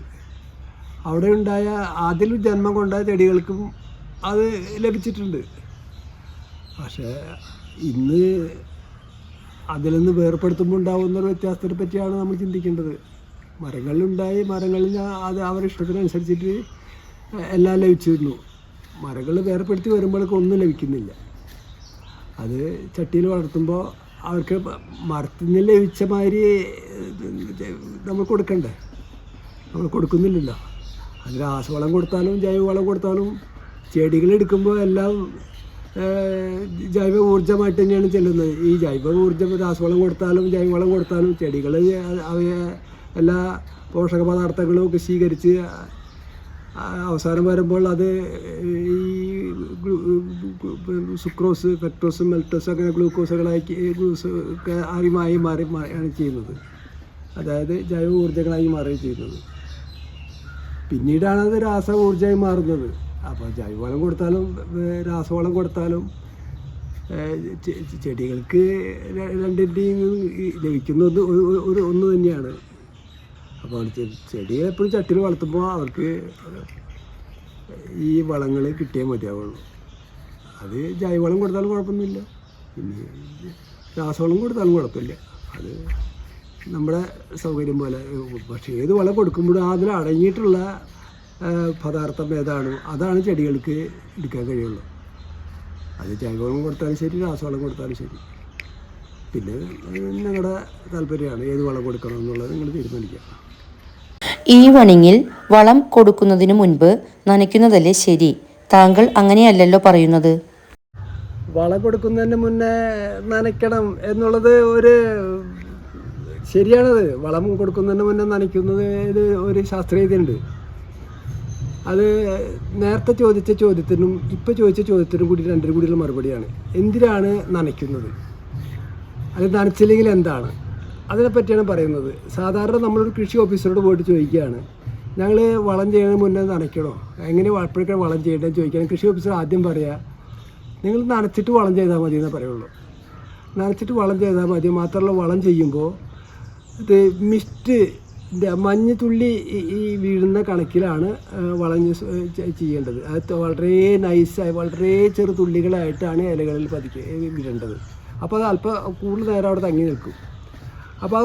അവിടെ ഉണ്ടായ അതിൽ ജന്മം കൊണ്ട ചെടികൾക്കും അത് ലഭിച്ചിട്ടുണ്ട്. പക്ഷേ ഇന്ന് അതിൽ നിന്ന് വേർപ്പെടുത്തുമ്പോൾ ഉണ്ടാകുന്നൊരു വ്യത്യാസത്തിനെ പറ്റിയാണ് നമ്മൾ ചിന്തിക്കേണ്ടത്. മരങ്ങളിലുണ്ടായി മരങ്ങളിൽ അത് അവരുടെ ഇഷ്ടത്തിനനുസരിച്ചിട്ട് എല്ലാം ലഭിച്ചിരുന്നു. മരങ്ങൾ വേർപ്പെടുത്തി വരുമ്പോഴേക്കും ഒന്നും ലഭിക്കുന്നില്ല. അത് ചട്ടിയിൽ വളർത്തുമ്പോൾ അവർക്ക് മരത്തിൽ നിന്ന് ലഭിച്ച മാതിരി നമ്മൾ കൊടുക്കണ്ടേ? നമ്മൾ കൊടുക്കുന്നില്ലല്ലോ. അത് രാസവളം കൊടുത്താലും ജൈവവളം കൊടുത്താലും ചെടികൾ എടുക്കുമ്പോൾ എല്ലാം ജൈവ ഊർജ്ജമായിട്ട് തന്നെയാണ് ചെല്ലുന്നത്. ഈ ജൈവ ഊർജ്ജം രാസവളം കൊടുത്താലും ജൈവവളം കൊടുത്താലും ചെടികൾ അവയെ എല്ലാ പോഷക പദാർത്ഥങ്ങളും ഒക്കെ സ്വീകരിച്ച് അവസാനം വരുമ്പോൾ അത് ഈ സുക്രോസ്, ഫെക്ടോസ്, മെൽറ്റോസ് അങ്ങനെ ഗ്ലൂക്കോസുകളായി ആയി മാറിയാണ് ചെയ്യുന്നത്. അതായത് ജൈവ ഊർജ്ജങ്ങളായി മാറുകയും ചെയ്യുന്നത്. പിന്നീടാണത് രാസ ഊർജ്ജമായി മാറുന്നത്. അപ്പോൾ ജൈവവളം കൊടുത്താലും രാസവളം കൊടുത്താലും ചെടികൾക്ക് രണ്ടിൻ്റെയും ലഭിക്കുന്നത് ഒന്ന് തന്നെയാണ്. അപ്പോൾ ചെടിയെ എപ്പോഴും ചട്ടിയിൽ വളർത്തുമ്പോൾ അവർക്ക് ഈ വളങ്ങൾ കിട്ടിയേ മതിയാവുള്ളൂ. അത് ജൈവവളം കൊടുത്താലും കുഴപ്പമൊന്നുമില്ല, പിന്നെ രാസവളം കൊടുത്താലും കുഴപ്പമില്ല. അത് നമ്മുടെ സൗകര്യം പോലെ. പക്ഷേ ഏത് വളം കൊടുക്കുമ്പോഴും അതിൽ അടങ്ങിയിട്ടുള്ള പദാർത്ഥം ഏതാണോ അതാണ് ചെടികൾക്ക് എടുക്കാൻ കഴിയുള്ളൂ. അത് ജൈവവളം കൊടുത്താലും ശരി, രാസവളം കൊടുത്താലും ശരി. പിന്നെ നിങ്ങളുടെ താല്പര്യമാണ് ഏത് വളം കൊടുക്കണം എന്നുള്ളത് നിങ്ങൾ തീരുമാനിക്കുക. ഈവനിങ്ങിൽ വളം കൊടുക്കുന്നതിന് മുൻപ് നനയ്ക്കുന്നതല്ലേ ശരി? താങ്കൾ അങ്ങനെയല്ലല്ലോ പറയുന്നത്. വളം കൊടുക്കുന്നതിന് മുന്നേ നനയ്ക്കണം എന്നുള്ളത് ശരിയാണത്. വളം കൊടുക്കുന്നതിന് മുന്നേ നനയ്ക്കുന്നത് ഒരു ശാസ്ത്രീയതയുണ്ട്. അത് നേരത്തെ ചോദിച്ച ചോദ്യത്തിനും ഇപ്പോൾ ചോദിച്ച ചോദ്യത്തിനും കൂടി രണ്ടിനും കൂടിയുള്ള മറുപടിയാണ്. എന്തിനാണ് നനയ്ക്കുന്നത്, അത് നനച്ചില്ലെങ്കിൽ എന്താണ്, അതിനെപ്പറ്റിയാണ് പറയുന്നത്. സാധാരണ നമ്മളൊരു കൃഷി ഓഫീസറോട് പോയിട്ട് ചോദിക്കുകയാണ്, ഞങ്ങൾ വളം ചെയ്യുന്നതിന് മുന്നേ നനയ്ക്കണോ, എങ്ങനെ എപ്പോഴൊക്കെ വളം ചെയ്യേണ്ടതെന്ന് ചോദിക്കുകയാണ്. കൃഷി ഓഫീസർ ആദ്യം പറയുക, നിങ്ങൾ നനച്ചിട്ട് വളം ചെയ്താൽ മതി എന്നേ പറയുള്ളൂ. നനച്ചിട്ട് വളം ചെയ്താൽ മതി. മാത്രമല്ല, വളം ചെയ്യുമ്പോൾ ഇത് മിസ്റ്റിൻ്റെ മഞ്ഞുതുള്ളി ഈ വീഴുന്ന കണക്കിലാണ് വളം ചെയ്യേണ്ടത്. അത് വളരെ നൈസായി വളരെ ചെറു തുള്ളികളായിട്ടാണ് ഇലകളിൽ വിടേണ്ടത്. അപ്പോൾ അത് അല്പം കൂടുതൽ നേരം അവിടെ തങ്ങി നിൽക്കും. അപ്പോൾ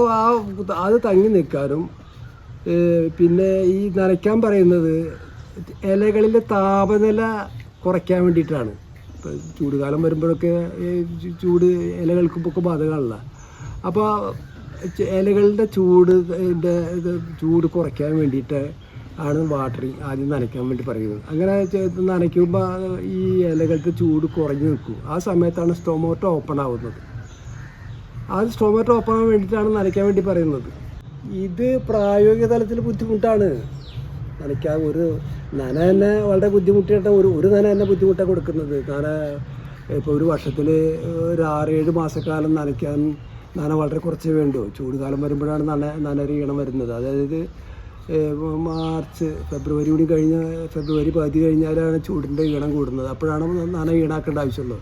അത് തങ്ങി നിൽക്കാനും പിന്നെ ഈ നനയ്ക്കാൻ പറയുന്നത് ഇലകളിലെ താപനില കുറയ്ക്കാൻ വേണ്ടിയിട്ടാണ്. ഇപ്പോൾ ചൂടുകാലം വരുമ്പോഴൊക്കെ ചൂട് ഇലകൾക്കൊക്കെ ബാധകമല്ല. അപ്പോൾ ഇലകളുടെ ചൂട് കുറയ്ക്കാൻ വേണ്ടിയിട്ട് ആണ് വാട്ടറിങ് ആദ്യം നനയ്ക്കാൻ വേണ്ടി പറയുന്നത്. അങ്ങനെ നനയ്ക്കുമ്പോൾ ഈ ഇലകളുടെ ചൂട് കുറഞ്ഞു നിൽക്കും. ആ സമയത്താണ് സ്റ്റൊമാറ്റോ ഓപ്പൺ ആവുന്നത്. ആ സ്റ്റൊമാറ്റോ ഓപ്പൺ ആവാൻ വേണ്ടിയിട്ടാണ് നനയ്ക്കാൻ വേണ്ടി പറയുന്നത്. ഇത് പ്രായോഗിക തലത്തിൽ ബുദ്ധിമുട്ടാണ്. നനയ്ക്കാൻ ഒരു നന തന്നെ വളരെ ബുദ്ധിമുട്ടിയിട്ട് ഒരു നന തന്നെ ബുദ്ധിമുട്ടാണ് കൊടുക്കുന്നത്. നന ഇപ്പോൾ ഒരു വർഷത്തിൽ ഒരു 6-7 മാസക്കാലം നനയ്ക്കാൻ നന വളരെ കുറച്ചേ വേണ്ടൂ. ചൂട് കാലം വരുമ്പോഴാണ് നനരി ഈണം വരുന്നത്. അതായത് മാർച്ച് ഫെബ്രുവരി കൂടി ഫെബ്രുവരി പകുതി കഴിഞ്ഞാലാണ് ചൂടിൻ്റെ ഈണം കൂടുന്നത്. അപ്പോഴാണ് നന ഈണാക്കേണ്ട ആവശ്യമുള്ളൂ.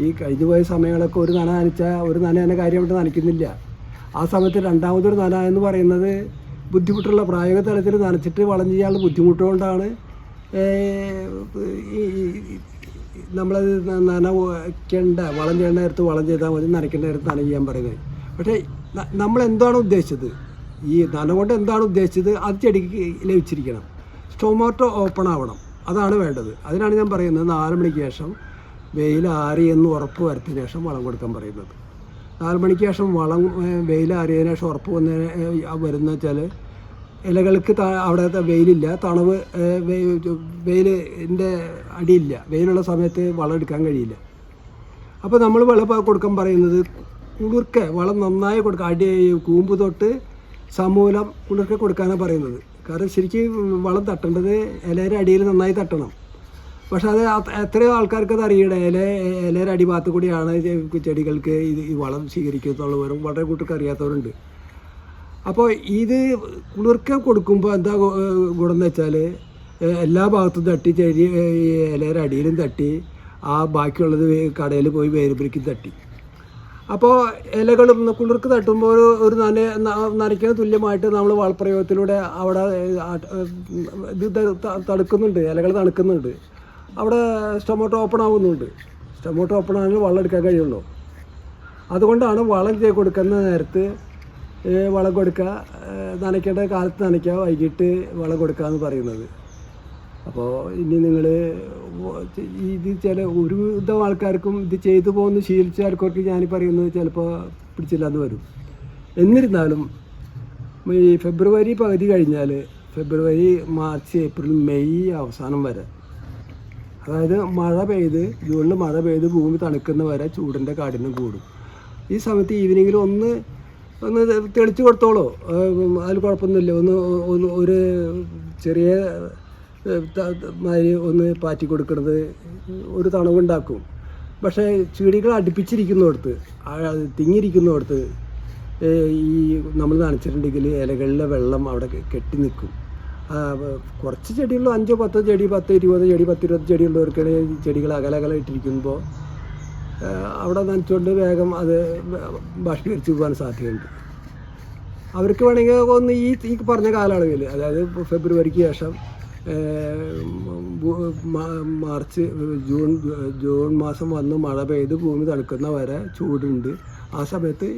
ഈ കഴിഞ്ഞു പോയ സമയങ്ങളൊക്കെ ഒരു നന നനച്ചാൽ ഒരു നന തന്നെ കാര്യമായിട്ട് നനയ്ക്കുന്നില്ല. ആ സമയത്ത് രണ്ടാമതൊരു നന എന്ന് പറയുന്നത് ബുദ്ധിമുട്ടുള്ള പ്രായോഗിക തലത്തിൽ നനച്ചിട്ട് വളം ചെയ്യാനുള്ള ബുദ്ധിമുട്ടുകൊണ്ടാണ് നമ്മളത് നനയ്ക്കേണ്ട വളം ചെയ്യേണ്ട നേരത്ത് വളം ചെയ്താൽ മതി, നനയ്ക്കേണ്ട നേരത്ത് നന ചെയ്യാൻ പറയുന്നത്. പക്ഷേ നമ്മളെന്താണ് ഉദ്ദേശിച്ചത്, ഈ നന കൊണ്ട് എന്താണ് ഉദ്ദേശിച്ചത് അത് ചെടിക്ക് ലഭിച്ചിരിക്കണം. സ്റ്റൊമാറ്റോ ഓപ്പൺ ആവണം, അതാണ് വേണ്ടത്. അതിനാണ് ഞാൻ പറയുന്നത് 4 മണിക്ക് ശേഷം വെയിൽ ആറി എന്ന് ഉറപ്പ് വരുത്തിയതിന് ശേഷം വളം കൊടുക്കാൻ പറയുന്നത്. 4 മണിക്ക് ശേഷം വെയിൽ ആറിയതിനു ശേഷം ഉറപ്പ് വരുന്ന വെച്ചാൽ ഇലകൾക്ക് അവിടെ വെയിലില്ല, തണവ് വെയിലിൻ്റെ അടിയില്ല, വെയിലുള്ള സമയത്ത് വളം എടുക്കാൻ കഴിയില്ല. അപ്പോൾ നമ്മൾ വളം കൊടുക്കാൻ പറയുന്നത് കുളിർക്ക വളം നന്നായി കൊടുക്കുക, കൂമ്പ് തൊട്ട് സമൂലം കുളിർക്ക കൊടുക്കാനാണ് പറയുന്നത്. കാരണം ശരിക്കും വളം തട്ടേണ്ടത് ഇലയുടെ അടിയിൽ നന്നായി തട്ടണം. പക്ഷെ അത് എത്രയോ ആൾക്കാർക്ക് അത് അറിയണേ, ഇലയുടെ അടിഭാഗത്ത് കൂടിയാണ് ചെടികൾക്ക് ഈ വളം സ്വീകരിക്കുന്നുള്ളവരും വളരെ കൂട്ടർക്ക് അറിയാത്തവരുണ്ട്. അപ്പോൾ ഇത് കുളിർക്ക കൊടുക്കുമ്പോൾ എന്താ ഗുണം എന്ന് വെച്ചാൽ എല്ലാ ഭാഗത്തും തട്ടി ചെടി ഇലയുടെ അടിയിലും തട്ടി, ആ ബാക്കിയുള്ളത് കടയിൽ പോയി വേരുപിടിക്കും തട്ടി. അപ്പോൾ ഇലകളും കുളിർക്ക് തട്ടുമ്പോൾ ഒരു നനയ്ക്കുന്ന തുല്യമായിട്ട് നമ്മൾ വളപ്രയോഗത്തിലൂടെ അവിടെ ഇത് തണുക്കുന്നുണ്ട്, ഇലകൾ തണുക്കുന്നുണ്ട്, അവിടെ സ്റ്റൊമാറ്റോ ഓപ്പൺ ആവുന്നുണ്ട്. സ്റ്റൊമാറ്റോ ഓപ്പൺ ആണെങ്കിൽ വളം എടുക്കാൻ കഴിയുള്ളൂ. അതുകൊണ്ടാണ് വളം കൊടുക്കുന്ന നേരത്ത് വളം കൊടുക്കുക, നനയ്ക്കേണ്ട കാലത്ത് നനയ്ക്കുക, വൈകിട്ട് വളം കൊടുക്കുക എന്ന് പറയുന്നത്. അപ്പോൾ ഇനി നിങ്ങൾ ഇത് ഒരുവിധം ആൾക്കാർക്കും ഇത് ചെയ്തു പോകുന്ന ശീലിച്ച ആൾക്കാർക്ക് ഞാൻ പറയുന്നത് ചിലപ്പോൾ പിടിച്ചില്ലാന്ന് വരും. എന്നിരുന്നാലും ഈ ഫെബ്രുവരി പകുതി കഴിഞ്ഞാൽ ഫെബ്രുവരി, മാർച്ച്, ഏപ്രിൽ, മെയ് അവസാനം വരെ, അതായത് ജൂണിൽ മഴ പെയ്ത് ഭൂമി തണുക്കുന്ന വരെ ചൂടിൻ്റെ കാഠിന്യം കൂടും. ഈ സമയത്ത് ഈവനിങ്ങിൽ ഒന്ന് തെളിച്ച് കൊടുത്തോളൂ, അതിൽ കുഴപ്പമൊന്നുമില്ല. ഒരു ചെറിയ മാതിരി ഒന്ന് പാറ്റി കൊടുക്കുന്നത് ഒരു തണവുണ്ടാക്കും. പക്ഷേ ചെടികൾ അടുപ്പിച്ചിരിക്കുന്നിടത്ത്, തിങ്ങിയിരിക്കുന്നിടത്ത് ഈ നമ്മൾ നനച്ചിട്ടുണ്ടെങ്കിൽ ഇലകളിലെ വെള്ളം അവിടെ കെട്ടി നിൽക്കും. കുറച്ച് ചെടികളിൽ 5-10 ചെടി, 10-20 ചെടി, 10-20 ചെടിയുള്ളവർക്കാണ് ചെടികൾ അകലകല ഇട്ടിരിക്കുമ്പോൾ അവിടെ നനച്ചുകൊണ്ട് വേഗം അത് ബാഷ്പീകരിച്ച് പോകാൻ സാധ്യതയുണ്ട്. അവർക്ക് വേണമെങ്കിൽ ഒന്ന് ഈ പറഞ്ഞ കാലയളവിൽ, അതായത് ഫെബ്രുവരിക്ക് ശേഷം മാർച്ച്, ജൂൺ മാസം വന്ന് മഴ പെയ്ത് ഭൂമി തണുക്കുന്ന വരെ ചൂടുണ്ട്. ആ സമയത്ത്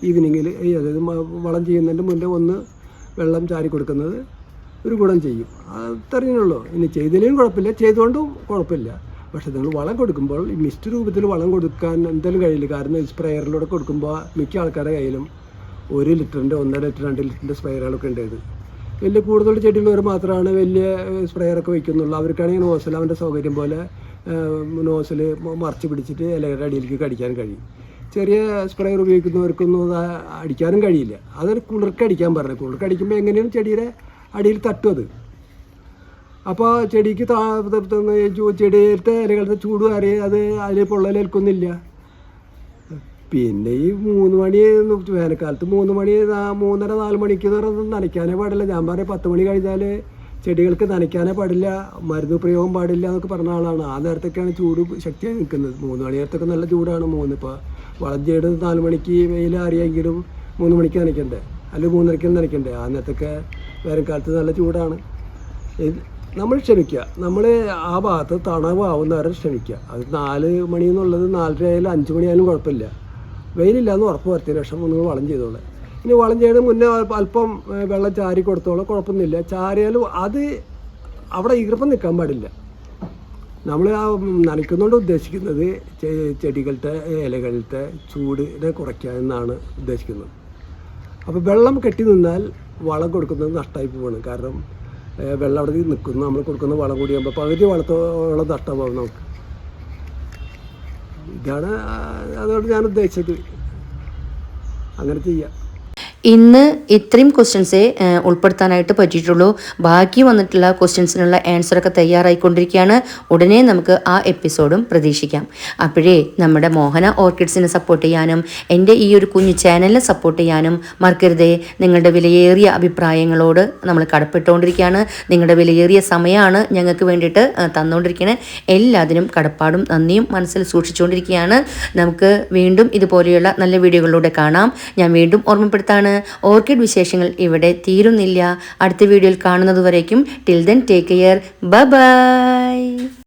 ഈവനിങ്ങിൽ അതായത് വളം ചെയ്യുന്നതിൻ്റെ മുന്നേ ഒന്ന് വെള്ളം ചാരി കൊടുക്കുന്നത് ഒരു ഗുണം ചെയ്യും. അത്രയുള്ളൂ. ഇനി ചെയ്തില്ലെങ്കിലും കുഴപ്പമില്ല, ചെയ്തുകൊണ്ടും കുഴപ്പമില്ല. പക്ഷേ നിങ്ങൾ വളം കൊടുക്കുമ്പോൾ ഈ മിസ്റ്റ് രൂപത്തിൽ വളം കൊടുക്കാൻ എന്തായാലും കഴിയില്ല. കാരണം ഈ സ്പ്രെയറിലൂടെ കൊടുക്കുമ്പോൾ മിക്ക ആൾക്കാരുടെ കയ്യിലും 1 ലിറ്ററിൻ്റെ 1.5 ലിറ്റർ 2 ലിറ്ററിൻ്റെ സ്പ്രെയറുകളൊക്കെ ഉണ്ടായത്. വലിയ കൂടുതൽ ചെടിയുള്ളവർ മാത്രമാണ് വലിയ സ്പ്രെയറൊക്കെ വയ്ക്കുന്നുള്ളൂ. അവർക്കാണെങ്കിൽ നോസൽ അവൻ്റെ സൗകര്യം പോലെ നോസൽ മറച്ച് പിടിച്ചിട്ട് ഇലയുടെ അടിയിലേക്ക് കടിക്കാൻ കഴിയും. ചെറിയ സ്പ്രെയർ ഉപയോഗിക്കുന്നവർക്കൊന്നും അത് അടിക്കാനും കഴിയില്ല. അതൊരു കുളിർക്കടിക്കാൻ പറഞ്ഞത്. കുളിർക്കടിക്കുമ്പോൾ എങ്ങനെയും ചെടിയുടെ അടിയിൽ തട്ടും അത്. അപ്പോൾ ചെടിക്ക് ചെടിയിലത്തെ ഇലകളുടെ ചൂട് കയറി അത് അതിൽ പൊള്ളലേൽക്കുന്നില്ല. പിന്നെ ഈ 3 മണി വേനൽക്കാലത്ത് 3 മണി 3:30-4 മണിക്ക് നനയ്ക്കാനേ പാടില്ല. ഞാൻ പറയാം 10 മണി കഴിഞ്ഞാൽ ചെടികൾക്ക് നനയ്ക്കാനേ പാടില്ല, മരുന്ന് പ്രയോഗം പാടില്ല എന്നൊക്കെ പറഞ്ഞ ആളാണ്. ആ നേരത്തൊക്കെയാണ് ചൂട് ശക്തിയായി നിൽക്കുന്നത്. 3 മണി നേരത്തൊക്കെ നല്ല ചൂടാണ്. ഇപ്പോൾ വളം ചെയ്ത് 4 മണിക്ക് വെയിൽ അറിയെങ്കിലും 3 മണിക്ക് നനയ്ക്കണ്ടേ, അല്ലെങ്കിൽ 3:30 നനയ്ക്കണ്ടേ. ആ നേരത്തൊക്കെ വേനൽക്കാലത്ത് നല്ല ചൂടാണ്. നമ്മൾ ക്ഷമിക്കുക, നമ്മൾ ആ ഭാഗത്ത് തണവാവുന്നവരെ ക്ഷമിക്കുക. അത് 4 മണി എന്നുള്ളത് 4:30 ആയാലും 5 മണിയായാലും കുഴപ്പമില്ല. വെയിലില്ലാന്ന് ഉറപ്പ് വരുത്തിയ ശേഷം നിങ്ങൾ വളം ചെയ്തോളെ. ഇനി വളം ചെയ്യുന്നതിന് മുന്നേ അല്പം വെള്ളം ചാരി കൊടുത്തോളാം, കുഴപ്പമൊന്നുമില്ല. ചാരിയാലും അത് അവിടെ ഈർപ്പം നിൽക്കാൻ പാടില്ല. നമ്മൾ ആ നനയ്ക്കുന്നതുകൊണ്ട് ഉദ്ദേശിക്കുന്നത് ചെടികളുടെ ഇലകളുടെ ചൂടിനെ കുറയ്ക്കുക എന്നാണ് ഉദ്ദേശിക്കുന്നത്. അപ്പോൾ വെള്ളം കെട്ടി നിന്നാൽ വളം കൊടുക്കുന്നത് നഷ്ടമായി പോവാണ്. കാരണം വെള്ളം അവിടെ നിൽക്കുന്നു, നമ്മൾ കൊടുക്കുന്ന വളം കൂടിയാകുമ്പോൾ പകുതി വളത്തോളം നഷ്ടമാകും നമുക്ക്. ഇതാണ് അതുകൊണ്ട് ഞാൻ ഉദ്ദേശിച്ചത്, അങ്ങനെ ചെയ്യാം. ഇന്ന് ഇത്രയും ക്വസ്റ്റ്യൻസേ ഉൾപ്പെടുത്താനായിട്ട് പറ്റിയിട്ടുള്ളൂ. ബാക്കി വന്നിട്ടുള്ള ക്വസ്റ്റ്യൻസിനുള്ള ആൻസറൊക്കെ തയ്യാറായിക്കൊണ്ടിരിക്കുകയാണ്. ഉടനെ നമുക്ക് ആ എപ്പിസോഡും പ്രതീക്ഷിക്കാം. അപ്പോഴേ നമ്മുടെ മോഹന ഓർക്കിഡ്സിനെ സപ്പോർട്ട് ചെയ്യാനും എൻ്റെ ഈ ഒരു കുഞ്ഞു ചാനലിനെ സപ്പോർട്ട് ചെയ്യാനും മറക്കരുതേ. നിങ്ങളുടെ വിലയേറിയ അഭിപ്രായങ്ങളോട് നമ്മൾ കടപ്പെട്ടുകൊണ്ടിരിക്കുകയാണ്. നിങ്ങളുടെ വിലയേറിയ സമയമാണ് ഞങ്ങൾക്ക് വേണ്ടിയിട്ട് തന്നുകൊണ്ടിരിക്കുന്നത്. എല്ലാത്തിനും കടപ്പാടും നന്ദിയും മനസ്സിൽ സൂക്ഷിച്ചുകൊണ്ടിരിക്കുകയാണ്. നമുക്ക് വീണ്ടും ഇതുപോലെയുള്ള നല്ല വീഡിയോകളിലൂടെ കാണാം. ഞാൻ വീണ്ടും ഓർമ്മപ്പെടുത്താണ്, ഓർക്കിഡ് വിശേഷങ്ങൾ ഇവിടെ തീരുന്നില്ല. അടുത്ത വീഡിയോയിൽ കാണുന്നതുവരേക്കും till then take care. Bye by.